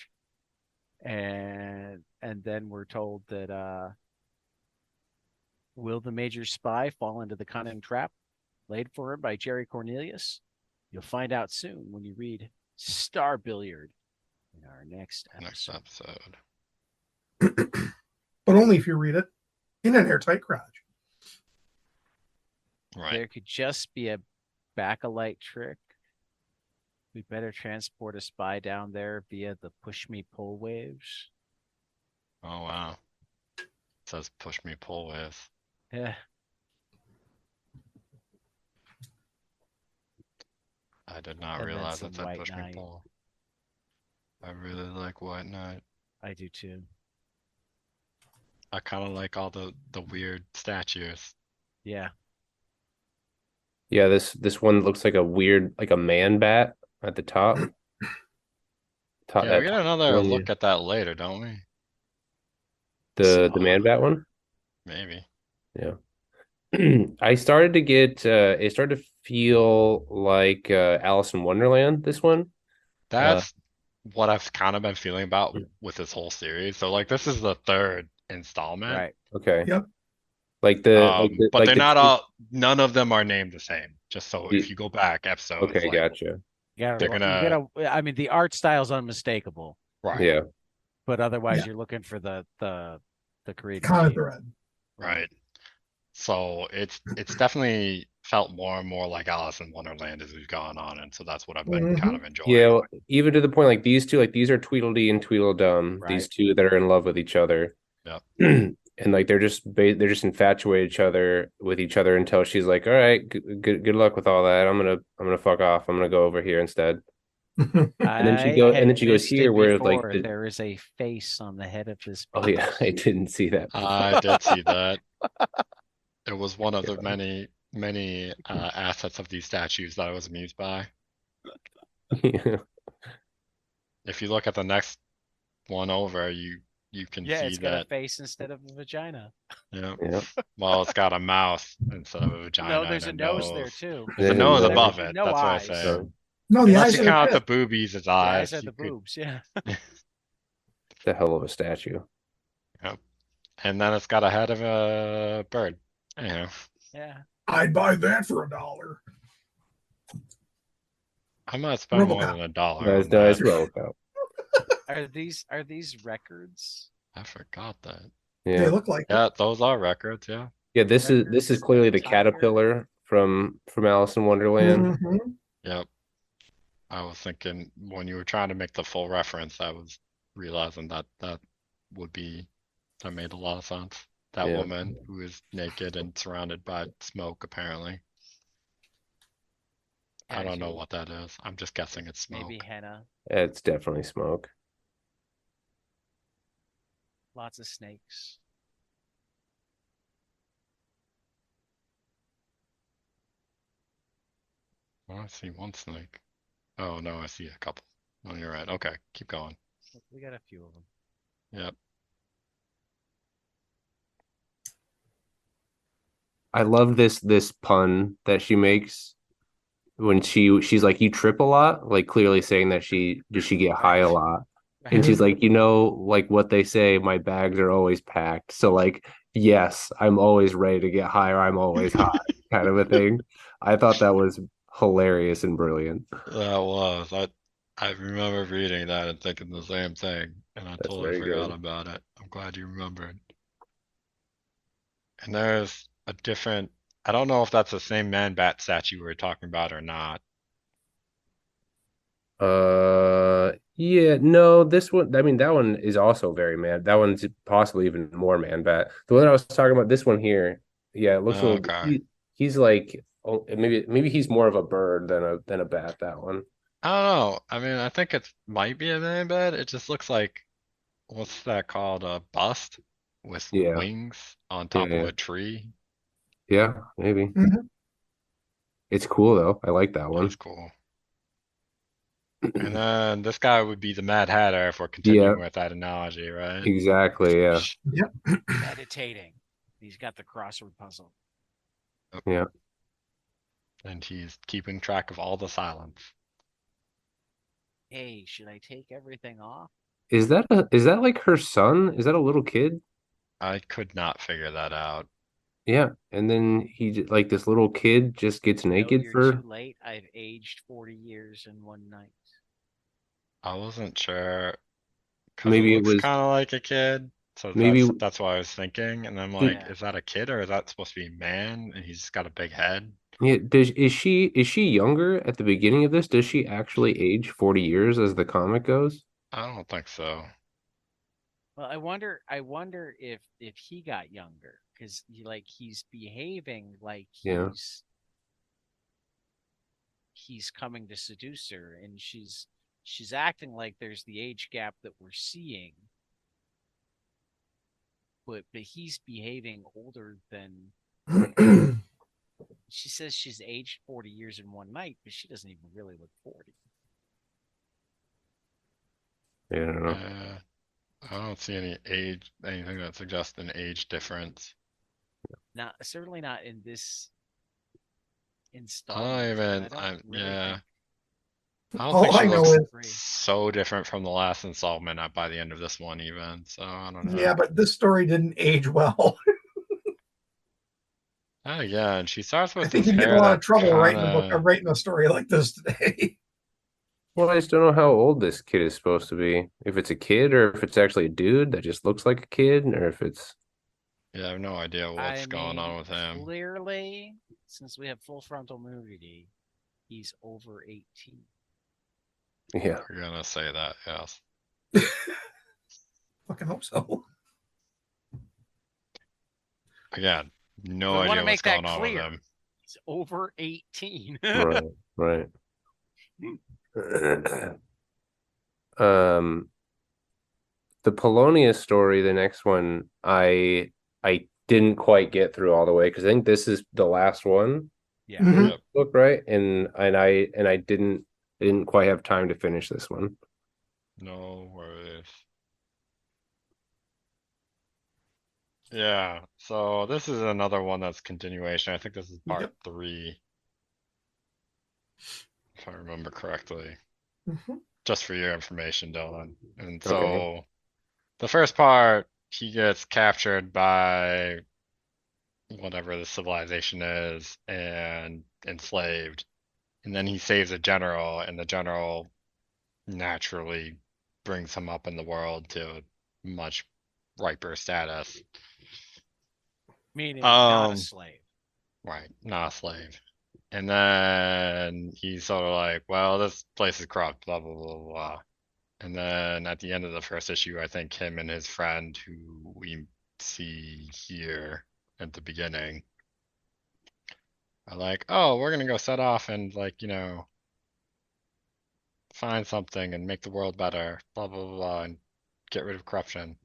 and then we're told that will the major spy fall into the cunning trap laid for him by Jerry Cornelius? You'll find out soon when you read Star Billiard in our next episode. But only if you read it in an airtight garage. Right. There could just be a backlight trick. We better transport a spy down there via the push me pull waves. Oh wow. It says push me pull with. Yeah. I did not And then realize some it said White push me Knight. pull. I really like White Knight. I do too. I kind of like all the weird statues. Yeah. Yeah, this one looks like a weird, like a man bat at the top. Yeah, we get another one, look at that later, don't we? the man bat one. Maybe. Yeah. I started to get it started to feel like Alice in Wonderland, this one. That's what I've kind of been feeling about with this whole series. So like this is the third installment. Right. Okay. Yep. Like But like they're the not all, none of them are named the same. Just so The- if you go back episodes, Okay, like, gotcha. You They're gonna- I mean, the art style's unmistakable, right, Yeah. but otherwise Yeah. you're looking for the creative Common team. thread. right. So it's definitely felt more and more like Alice in Wonderland as we've gone on, and so that's what I've been kind of enjoying. Yeah, well, even to the point like these two, like these are Tweedledee and Tweedledum, Right. these two that are in love with each other. Yep. And like they're just infatuated with each other until she's like, all right, good luck with all that. I'm gonna fuck off. I'm gonna go over here instead. And then she goes here where like there is a face on the head of this. Oh yeah, I didn't see that. I did see that. It was one of the many assets of these statues that I was amused by. Yeah. If you look at the next one over, you can see it's got that a face instead of a vagina. Yeah. Yeah. Well, it's got a mouth instead of a vagina. No, there's a and nose there too. There's a nose above it. No That's what I eyes. say. No, the Unless eyes you are count the the boobies as The eyes. eyes are the you could- boobs, yeah. The hell of a statue. And then it's got a head of a bird. Anyhow, Yeah. I'd buy that for $1. I might spend more RoboCop. than $1 on That's that. RoboCop. Are these records? I forgot that. They Yeah. look like it. Yeah, those are records. Yeah. Yeah, this is clearly the Tiger. caterpillar from Alice in Wonderland. Mhm. Yep. I was thinking when you were trying to make the full reference, I was realizing that that made a lot of sense. That Yeah. woman who is naked and surrounded by smoke, apparently. I don't know what that is. I'm just guessing it's smoke. Maybe henna. It's definitely smoke. Lots of snakes. Oh, I see one snake. Oh no, I see a couple. Oh, you're right. Okay, keep going. We got a few of them. Yep. I love this pun that she makes when she's like, you trip a lot, like clearly saying that she get high a lot. And she's like, like what they say, my bags are always packed. So like, yes, I'm always ready to get high or I'm always high kind of a thing. I thought that was hilarious and brilliant. That was. I remember reading that and thinking the same thing, and I totally forgot about it. I'm glad you remembered. And there's a different, I don't know if that's the same man-bat statue we were talking about or not. Yeah, no, this one, I mean, that one is also very that one's possibly even more man bat. The one I was talking about, this one here, yeah, it looks a little, Okay. he's like, oh, maybe he's more of a bird than a bat, that one. I don't know. I mean, I think it might be a man-bat. It just looks like, what's that called? A bust with Yeah. wings on top Yeah. of a tree. Yeah, maybe. Mhm. It's cool though. I like that one. That's cool. And then this guy would be the Mad Hatter if we're continuing with that analogy, right? Exactly, yeah. Meditating. He's got the crossword puzzle. Yeah. And he's keeping track of all the silence. Hey, should I take everything off? Is that like her son? Is that a little kid? I could not figure that out. Yeah. And then like this little kid just gets naked You're for too late. I've aged 40 years in one night. I wasn't sure. 'Cause maybe it it looks was kind of like a kid. So maybe that's what I was thinking. And I'm like, Yeah. is that a kid or is that supposed to be a man? And he's got a big head. yeah, is she younger at the beginning of this? Does she actually age 40 years as the comic goes? I don't think so. Well, I wonder if he got younger because he's behaving like Yeah. he's coming to seduce her, and she's acting like there's the age gap that we're seeing, but he's behaving older than. She says she's aged 40 years in one night, but she doesn't even really look 40. Yeah, I don't know. I don't see anything that suggests an age difference. Certainly not in this I installment. don't even, I don't really yeah. think- I don't All think she I know looks is- so different from the last installment by the end of this one even. So I don't know. Yeah, but this story didn't age well. Oh yeah, and she starts I with think this you get in hair a lot that of trouble writing a book, kinda- writing a story like this today. Well, I just don't know how old this kid is supposed to be. If it's a kid or if it's actually a dude that just looks like a kid, or if it's Yeah, I have no idea what's I going on mean, with him. clearly, since we have full frontal nudity, he's over 18. Yeah. You're gonna say that, yes. Fucking hope so. Again, no We want to idea what's make that going on with clear. him. He's over 18. Right. Right. Um, the Polonius story, the next one, I didn't quite get through all the way because I think this is the last one Yeah. Mhm. Yep. book, right? And I didn't quite have time to finish this one. No worries. Yeah, so this is another one that's continuation. I think this is part Yep. 3, if I remember correctly. Mhm. Just for your information, Dylan. And Okay. so the first part, he gets captured by whatever the civilization is and enslaved. And then he saves a general, and the general naturally brings him up in the world to a much riper status. Meaning not a slave. Right, not a slave. And then he's sort of like, well, this place is corrupt, blah, blah, blah, blah. And then at the end of the first issue, I think him and his friend, who we see here at the beginning, are like, oh, we're gonna go set off and, like, find something and make the world better, blah, blah, blah, blah, and get rid of corruption.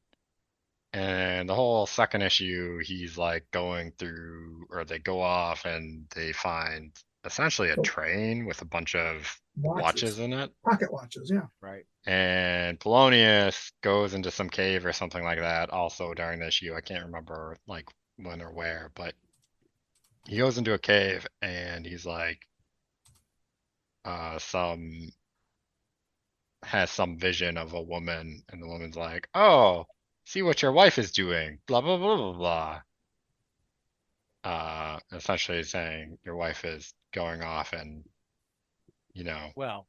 And the whole second issue, he's like going through, or they go off and they find essentially a Oh. train with a bunch of watches in it. Pocket watches, yeah. Right. And Polonius goes into some cave or something like that also during the issue. I can't remember like when or where, but he goes into a cave and he's like, has some vision of a woman, and the woman's like, oh, see what your wife is doing, blah, blah, blah, blah, blah. Essentially saying your wife is going off and, Well,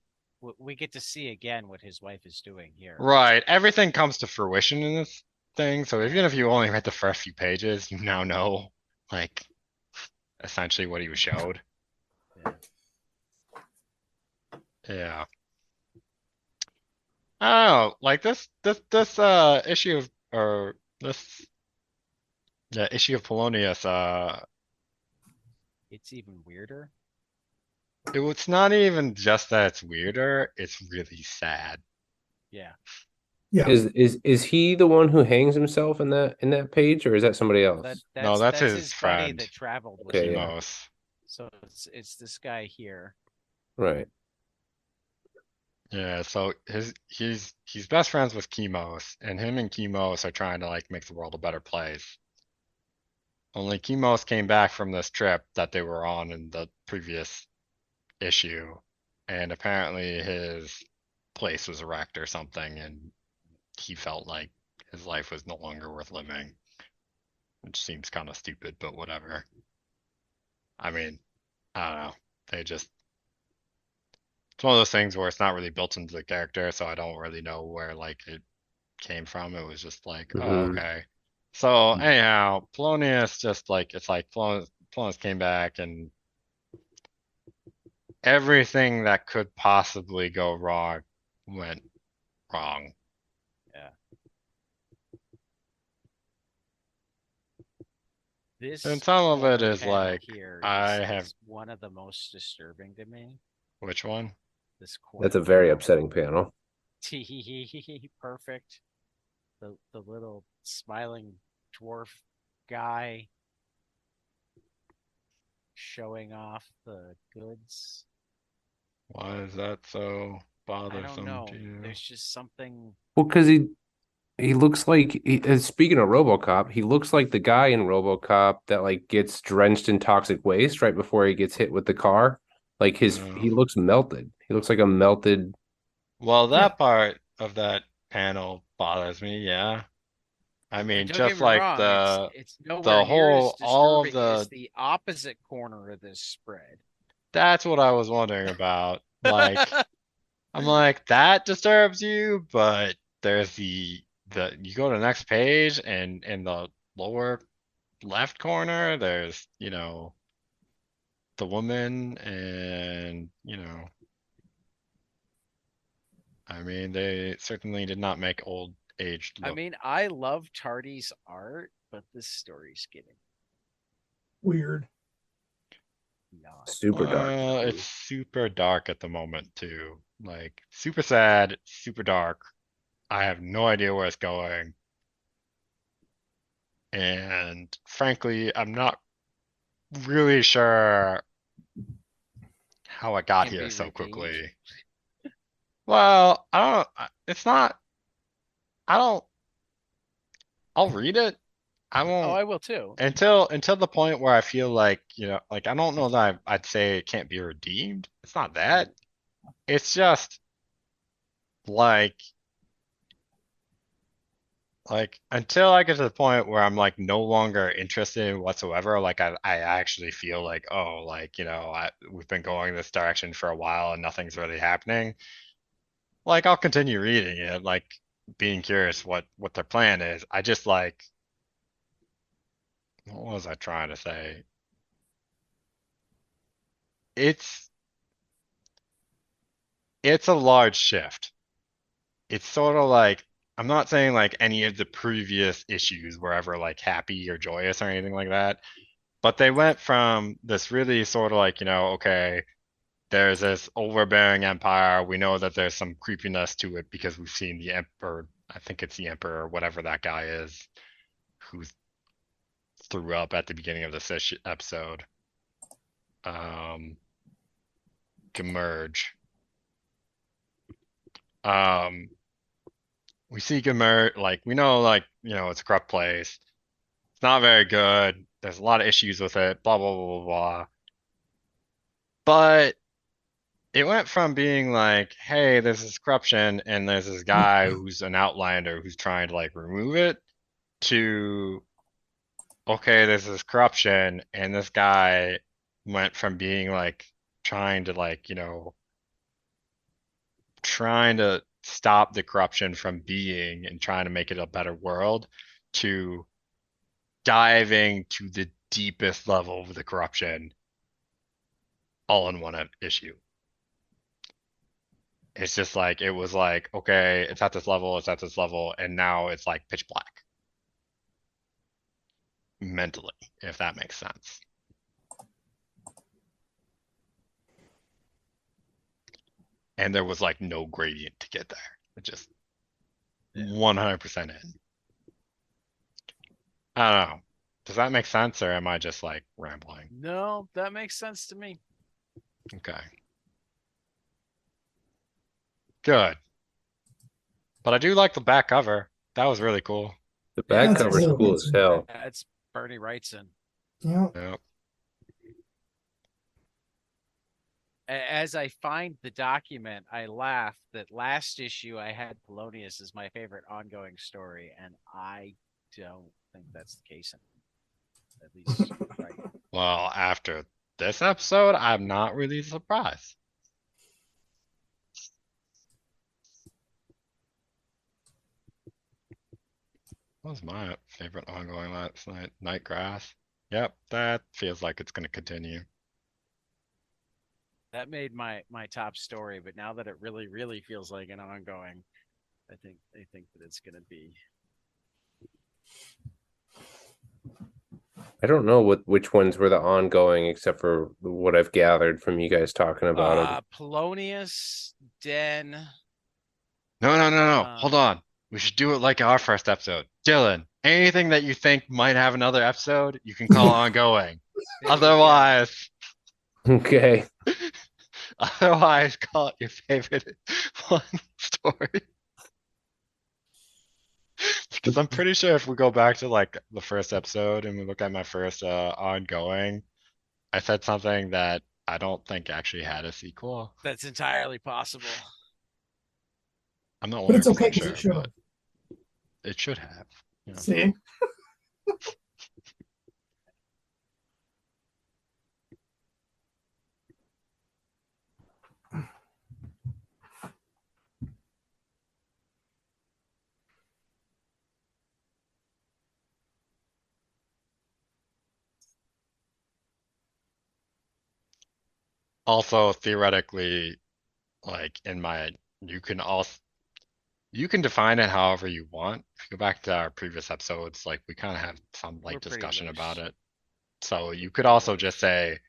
we get to see again what his wife is doing here. right, everything comes to fruition in this thing. So even Yeah. if you only read the first few pages, you now know, like, essentially what he was showed. Yeah. Yeah. I don't know, like this issue of, or this, yeah, issue of Polonius, It's even weirder. it's not even just that it's weirder, it's really sad. Yeah. Yeah. Is he the one who hangs himself in that page, or is that somebody else? No, that's his his buddy friend. that traveled with Okay, him. yeah. Kimos. So it's this guy here. Right. Yeah, so he's best friends with Kimos, and him and Kimos are trying to like make the world a better place. Only Kimos came back from this trip that they were on in the previous issue, and apparently his place was wrecked or something, and he felt like his life was no longer worth living. Which seems kind of stupid, but whatever. I mean, I don't know. It's one of those things where it's not really built into the character, so I don't really know where like it came from. It was just like, oh, Mhm. okay. So anyhow, Polonius just like, it's like Polonius came back and everything that could possibly go wrong went wrong. Yeah. This And some of it corner is panel like, here I is have, one of the most disturbing to me. which one? This corner. That's a very panel. upsetting panel. Perfect. The little smiling dwarf guy showing off the goods. Why is that so I bothersome don't know. to you? There's just something. Well, because he looks like speaking of RoboCop, he looks like the guy in RoboCop that like gets drenched in toxic waste right before he gets hit with the car. Like Yeah. he looks melted. He looks like a melted. Well, that Yeah. part of that panel bothers me, yeah. I mean, Don't get just me like wrong. It's nowhere near as all of disturbing as the, the opposite corner of this spread. that's what I was wondering about. Like, I'm like, that disturbs you, but there's you go to the next page and in the lower left corner, there's, the woman, and, I mean, they certainly did not make old age I look. mean, I love Tardy's art, but this story's getting Weird. not. Super dark. It's super dark at the moment too. Like super sad, super dark. I have no idea where it's going. And frankly, I'm not really sure how it got Can here be so redeemed. quickly. Well, it's not, I don't, I'll read it. I Oh, won't I will too. until the point where I feel like, like I don't know that I'd say it can't be redeemed. It's not that. It's just like until I get to the point where I'm like no longer interested in whatsoever, like I actually feel like, oh, like, we've been going this direction for a while and nothing's really happening. Like I'll continue reading it, like being curious what their plan is. I just like, what was I trying to say? It's it's a large shift. It's sort of like, I'm not saying like any of the previous issues were ever like happy or joyous or anything like that. But they went from this really sort of like, okay, there's this overbearing empire. We know that there's some creepiness to it because we've seen the emperor, I think it's the emperor, whatever that guy is, who threw up at the beginning of this episode. Gemerge. Um, we see Gemerge, like, we know, like, it's a corrupt place. It's not very good. There's a lot of issues with it, blah, blah, blah, blah, blah. But it went from being like, hey, there's this corruption and there's this guy who's an outlander who's trying to like remove it, to, okay, there's this corruption and this guy went from being like trying to like, trying to stop the corruption from being and trying to make it a better world, to diving to the deepest level of the corruption all in one issue. It's just like, it was like, okay, it's at this level, it's at this level, and now it's like pitch black. Mentally, if that makes sense. And there was like no gradient to get there. It just 100% in. I don't know. Does that make sense, or am I just like rambling? No, that makes sense to me. Okay. Good. But I do like the back cover. That was really cool. The back That's cover's cool. cool as hell. That's Bernie Wrightson. Yeah. Yep. As I find the document, I laugh that last issue I had Polonius as my favorite ongoing story, and I don't think that's the case anymore. At least right. Well, after this episode, I'm not really surprised. What was my favorite ongoing last night? Nightgrass. Yep, that feels like it's going to continue. That made my top story, but now that it really feels like an ongoing, I think that it's going to be. I don't know which ones were the ongoing, except for what I've gathered from you guys talking about them. Polonius, Den. No. Hold on. We should do it like our first episode. Dylan, anything that you think might have another episode, you can call ongoing. Otherwise, Okay. otherwise, call it your favorite one story. Because I'm pretty sure if we go back to like the first episode and we look at my first ongoing, I said something that I don't think actually had a sequel. That's entirely possible. I'm not But it's 100% okay because sure, it should but have. it should have. See? also theoretically, like you can define it however you want. If you go back to our previous episodes, like we kind of have some We're like pretty discussion about loose. it. So you We're could pretty also just loose. say,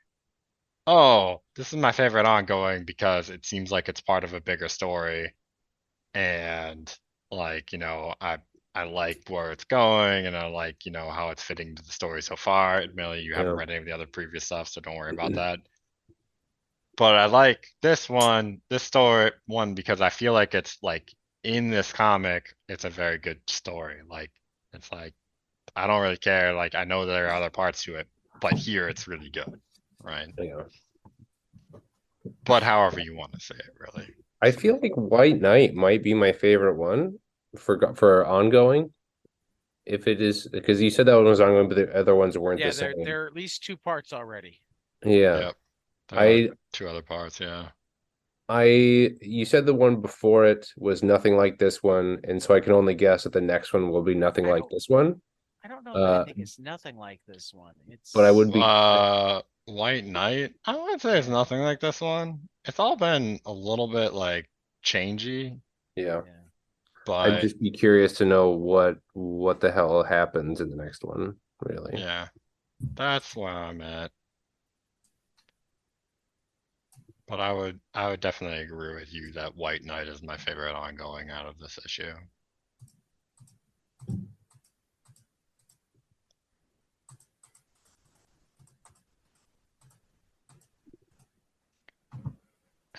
"Oh, this is my favorite ongoing because it seems like it's part of a bigger story, and like, I like where it's going, and I like, how it's fitting into the story so far. Admittedly, you haven't Yeah. read any of the other previous stuff, so don't worry about that. But I like this story one, because I feel like it's like in this comic, it's a very good story. Like it's like I don't really care. Like I know there are other parts to it, but here it's really good, right? Yeah. But however you want to say it, really. I So, feel like White Knight might be my favorite one for ongoing. If it is, because you said that one was ongoing, but the other ones weren't the Yeah, same. there are at least 2 parts already. Yeah. yep. There are I two other parts, yeah. you said the one before it was nothing like this one, and so I can only guess that the next one will be nothing I like don't this one. I don't know that I Uh, think it's nothing like this one. but I It's would be, White Knight, I wouldn't say it's yeah, nothing like this one. It's all been a little bit like changey, yeah. yeah. I'd but just be curious to know what the hell happens in the next one, really. yeah, that's where I'm at. But I would definitely agree with you that White Knight is my favorite ongoing out of this issue.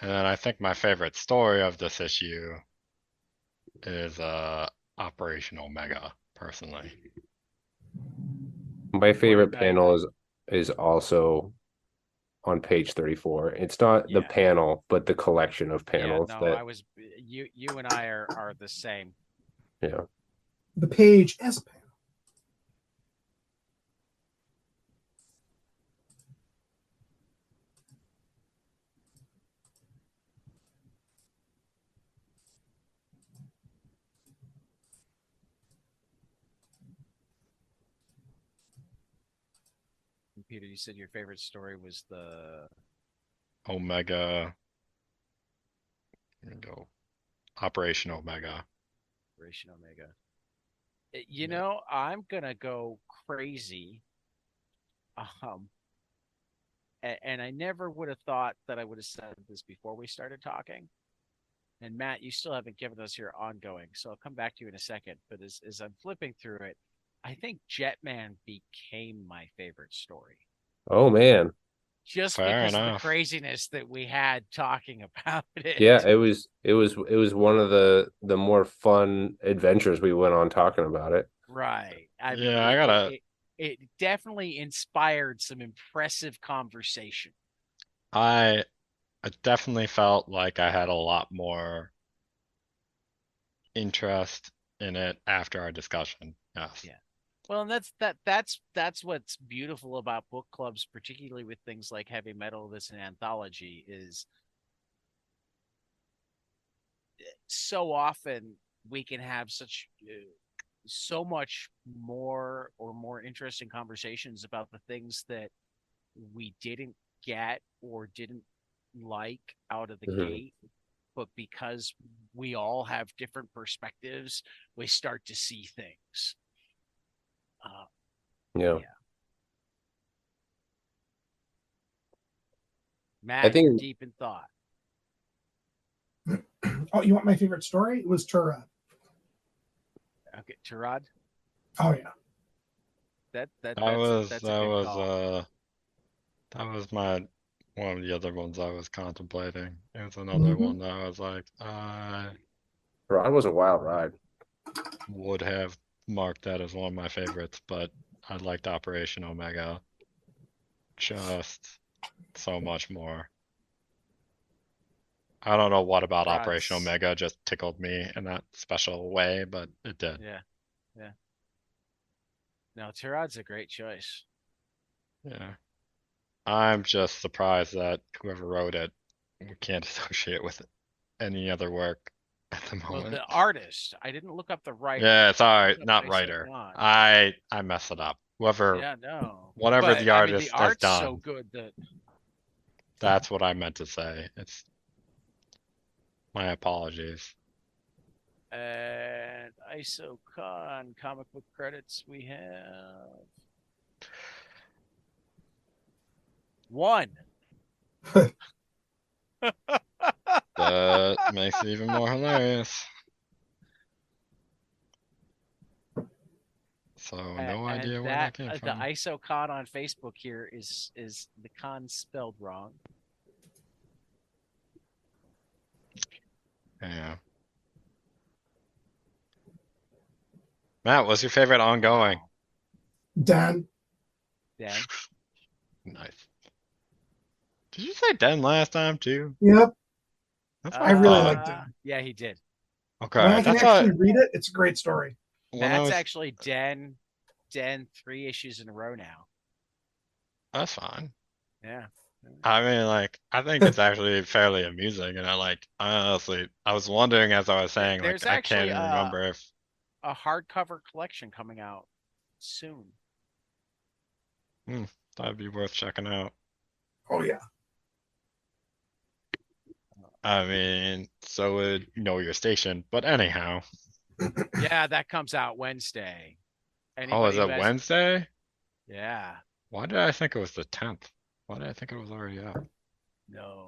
And then I think my favorite story of this issue is Operation Omega, personally. My What favorite about you? panel is also on page 34. It's not the Yeah. panel, but the collection of Yeah, panels no, that, I was you and I are the same. yeah. The page as a panel. Peter, you said your favorite story was the Omega, here we go. Operation Omega. Operation Omega. You Yep. know, I'm gonna go crazy. Um, and I never would have thought that I would have said this before we started talking. And Matt, you still haven't given us your ongoing, so I'll come back to you in a second. But as I'm flipping through it, I think Jetman became my favorite story Oh man. just Fair because of the enough. craziness that we had talking about Yeah, it. it was one of the more fun adventures we went on talking about it. Right. I mean, Yeah, I gotta. it definitely inspired some impressive conversation. I I definitely felt like I had a lot more interest in it after our discussion. Yes. Yeah. Well, and that's what's beautiful about book clubs, particularly with things like heavy metal that's an anthology, is so often we can have so much more interesting conversations about the things that we didn't get or didn't like out of the Mhm. gate, but because we all have different perspectives, we start to see things. Uh, Yeah. yeah, I Matt, you're think deep in thought. Oh, you want my favorite story? It was Tura. Okay, Tarad, Oh yeah. That was that's a that good was call. uh that was my one of the other ones I was contemplating. It was another Mm-hmm. one that I was like, I Rod was a wild ride. would have marked that as one of my favorites, but I liked Operation Omega just so much more. I don't know what about Operation Tarad's, Omega just tickled me in that special way, but it did. yeah, yeah. No, Tarad's a great choice. Yeah. I'm just surprised that whoever wrote it we can't associate with any other work at the Well, moment. the artist, I didn't look up the writer. Yeah, I sorry, looked up not Iso writer. Khan. I messed it up. Whoever Yeah, no. whatever But the I mean, the artist has art's so done, good that That's what I meant to say. It's my apologies. And ISOCon comic book credits, we have one. That makes it even more hilarious. So no idea where that came The from. ISOCon on Facebook here is the con spelled wrong. Yeah. Matt, what's your favorite ongoing? Dan. Dan. Nice. Did you say Den last time too? Yep. That's I really thought. liked it. Yeah, he did. When Okay, I can that's actually what read it, it's a great story. when I That's was. actually Den 3 issues in a row now. That's fine. Yeah. I mean, like, I think it's actually fairly amusing, and honestly, I was wondering as I was saying, like, There's I can't actually even remember if. a hardcover collection coming out soon. That'd be worth checking out. Oh yeah. I mean, so would Know Your Station, but anyhow. Yeah, that comes out Wednesday. Oh, is Anybody who it has- Wednesday? Yeah. Why did I think it was the 10th? Why did I think it was already up? No.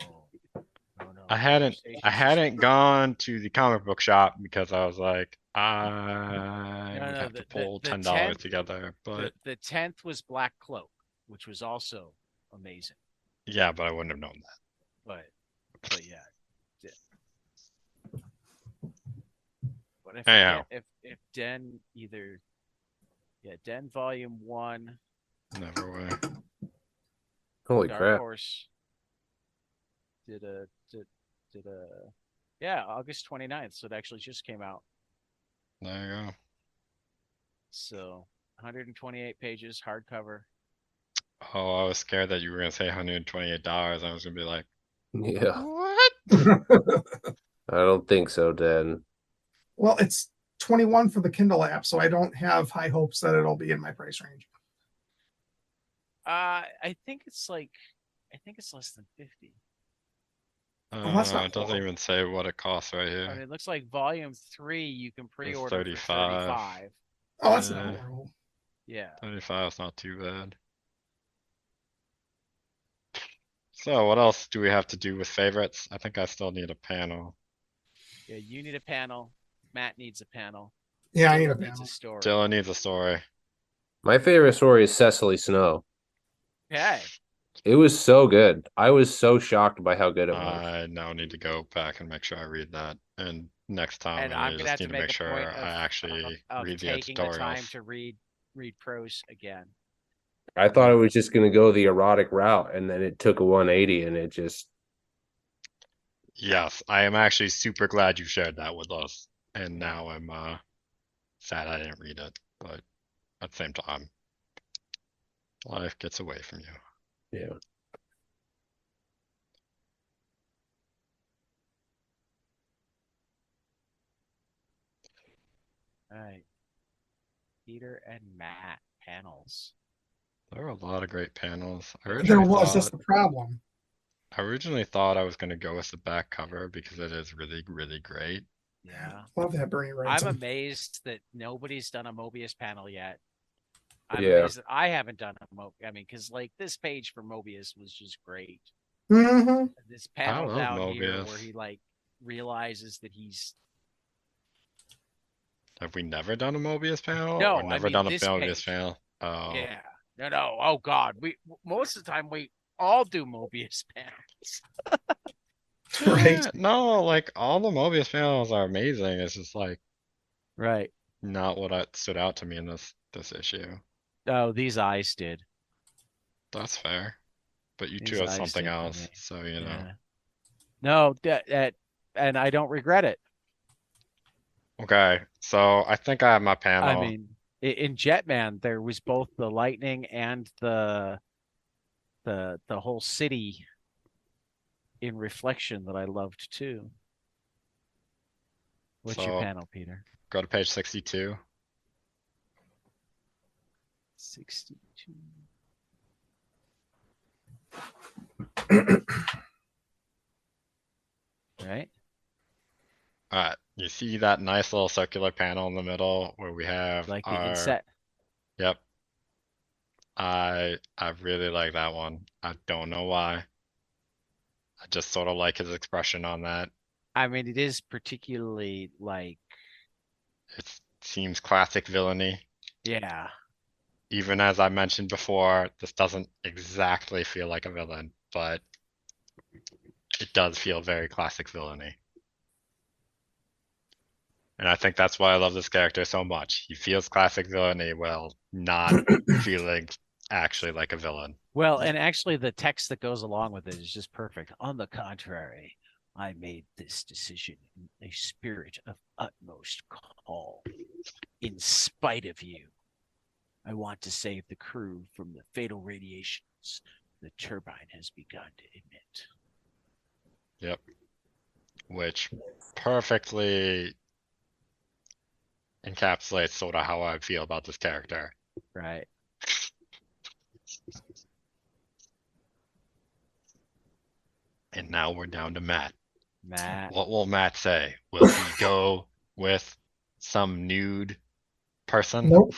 No, no. I hadn't Station's just- gone to the comic book shop because I was like, I No, would no, have to the pull $10 10th together. But the 10th was Black Cloak, which was also amazing. yeah, but I wouldn't have known that. But yeah. But Anyhow. if Den either Den Volume 1, Never way. Holy Dark crap. Horse did a August 29th, so it actually just came out. There you go. So 128 pages, hardcover. Oh, I was scared that you were gonna say $128. I was gonna be like, Yeah, what? I don't think so, Dan. Well, it's 21 for the Kindle app, so I don't have high hopes that it'll be in my price range. I think it's less than 50. that's not It doesn't horrible. even say what it costs right I mean, here. it looks like Volume 3 you can pre-order for 35. 35. Oh, that's not Yeah. horrible. Yeah. 35 is not too bad. So what else do we have to do with favorites? I think I still need a panel. Yeah, you need a panel. Matt needs a panel. Yeah, I need Dylan a needs panel. a story. Dylan needs a story. My favorite story is Cecily Snow. Okay. It was so good. I was so shocked by how good it was. I now need to go back and make sure I read that. And next time And I I'm gonna just have need to to make make a sure point I actually of read the taking the time editorials. to read prose again. I thought it was just going to go the erotic route, and then it took a 180, and it just. Yes, I am actually super glad you shared that with us. And now I'm sad I didn't read it, but at the same time, life gets away from you. Yeah. All right. Peter and Matt panels. There were a lot of great panels. There was, that's the problem. I originally thought I was going to go with the back cover because it is really, really great. Yeah. Love that Bernie I'm Wrightson. amazed that nobody's done a Mobius panel yet. I'm Yeah. amazed that I haven't done a Mobius. I mean, because like this page for Mobius was just great. Mm-hmm. This panel love down here Mobius. where he like realizes that he's Have we never done a Mobius panel? No, or I never mean, done a this Mobius page. panel? Oh, yeah. No. Oh God, most of the time we all do Mobius panels. Right. Yeah, no, like all the Mobius panels are amazing. It's just like Right. not what stood out to me in this issue. Oh, these eyes did. That's fair, but you These chose eyes something did for else, me. so you know. Yeah. No, that, and I don't regret it. Okay, so I think I have my panel. I mean, in Jetman, there was both the lightning and the whole city in reflection that I loved too. What's your So- panel, Peter? Go to page 62. 62. Right? All right, you see that nice little circular panel in the middle where we have Like the our, inset. yep. I really like that one. I don't know why. I just sort of like his expression on that. I mean, it is particularly like, It seems classic villainy. yeah. Even as I mentioned before, this doesn't exactly feel like a villain, but it does feel very classic villainy. And I think that's why I love this character so much. He feels classic villainy while not feeling actually like a villain. Well, and actually the text that goes along with it is just perfect. On the contrary, I made this decision in a spirit of utmost calm. In spite of you, I want to save the crew from the fatal radiations the turbine has begun to emit. Yep. Which perfectly encapsulates sort of how I feel about this character. Right. And now we're down to Matt. Matt. What will Matt say? Will he go with some nude person? Nope.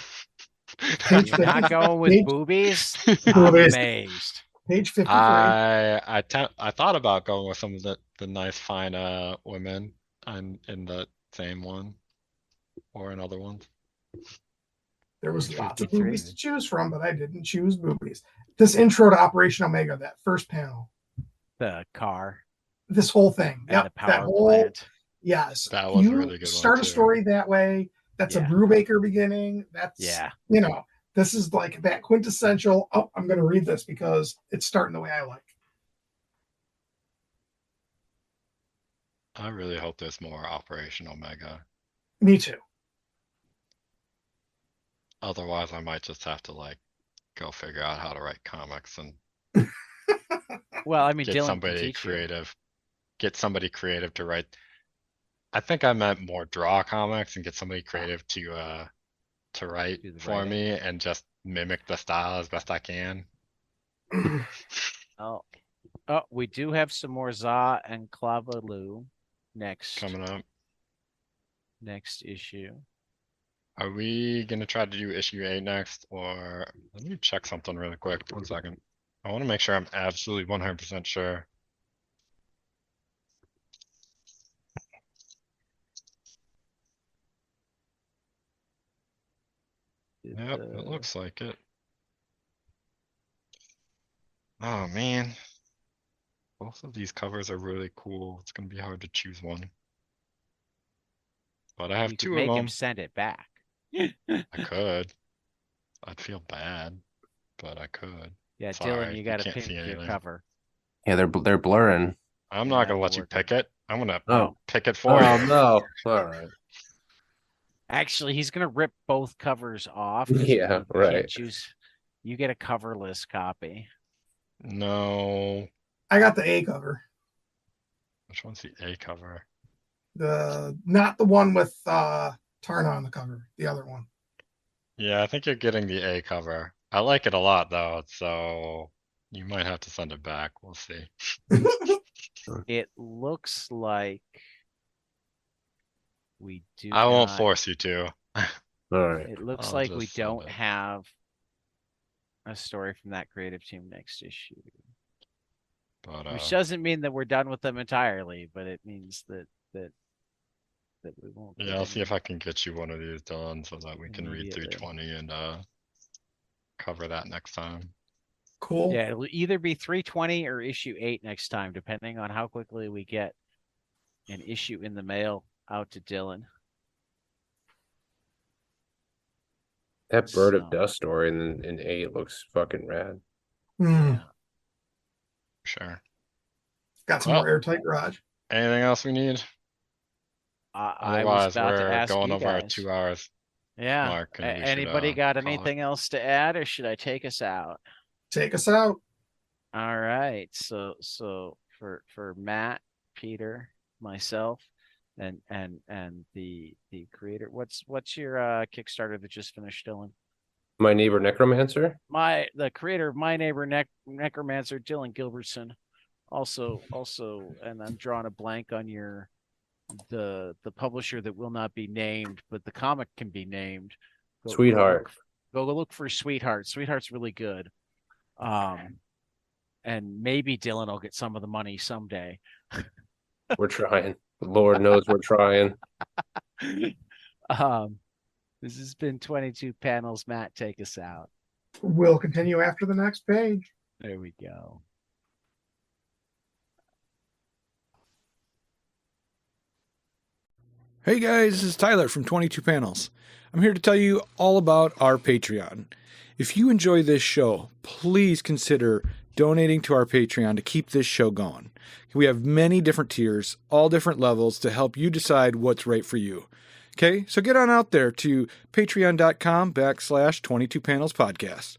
Page You're not 50 going with page, boobies? I'm boobies. amazed. Page 53. I thought about going with some of the nice fine women in the same one or another one. There was Page lots of 53. boobies to choose from, but I didn't choose boobies. This intro to Operation Omega, that first panel, The car this whole thing. and the Yep, that power whole plant. yes. That was a You really good one start a too. story that way. That's a Yeah. Brubaker beginning. That's Yeah. you know, this is like that quintessential. Oh, I'm going to read this because it's starting the way I like. I really hope there's more Operation Omega. Me too. Otherwise, I might just have to like go figure out how to write comics and Well, I mean, get Dylan can somebody teach you. creative. Get somebody creative to write. I think I meant more draw comics and get somebody creative to write Do the for writing. me and just mimic the style as best I can. Oh, we do have some more Za and Clavalu next Coming up. issue. Are we gonna try to do issue 8 next, or let me check something really quick. 1 second. I want to make sure I'm absolutely 100% sure. Yep, it looks like it. Oh man. Both of these covers are really cool. It's gonna be hard to choose one. But I have You could 2 of make him them. send it back. I could. I'd feel bad, but I could. Yeah, Sorry, Dylan, you got to can't pick see your anything. cover. Yeah, they're blurring. I'm Yeah, not gonna we'll let you work on pick it. I'm gonna Oh. pick it for Oh you. no. All right. Actually, he's gonna rip both covers off. 'cause Yeah, you right. Can't choose. You get a coverless copy. No. I got the A cover. Which one's the A cover? Not the one with Tarna on the cover. The other one. Yeah, I think you're getting the A cover. I like it a lot though, so you might have to send it back. We'll see. It looks like we do. I won't not- force you to. All right. It looks I'll like we just send don't it. have a story from that creative team next issue. But Which doesn't mean that we're done with them entirely, but it means that we won't. yeah, I'll see if I can get you one of these done so that we can read Immediately. 320 and cover that next time. Cool. Yeah, it'll either be 320 or issue 8 next time, depending on how quickly we get an issue in the mail out to Dylan. That Bird of So, Dust story in 8 looks fucking rad. yeah. Sure. Got some Well, more airtight garage. Anything else we need? I was Otherwise, about to we're ask going you over our guys. 2 hours Yeah. mark. And we should, Anybody got call it. anything else to add, or should I take us out? Take us out. All right. So for Matt, Peter, myself, and the creator, what's your Kickstarter that just finished, Dylan? My Neighbor Necromancer. The creator of My Neighbor Necromancer, Dylan Gilbertson. Also, and I'm drawing a blank on the publisher that will not be named, but the comic can be named. Sweetheart. Go look for Sweetheart. Sweetheart's really good. And maybe Dylan will get some of the money someday. We're trying. Lord knows we're trying. This has been 22 panels. Matt, take us out. We'll continue after the next page. There we go. Hey guys, this is Tyler from 22 Panels. I'm here to tell you all about our Patreon. If you enjoy this show, please consider donating to our Patreon to keep this show going. We have many different tiers, all different levels to help you decide what's right for you. Okay, so get on out there to patreon.com/22 Panels Podcast.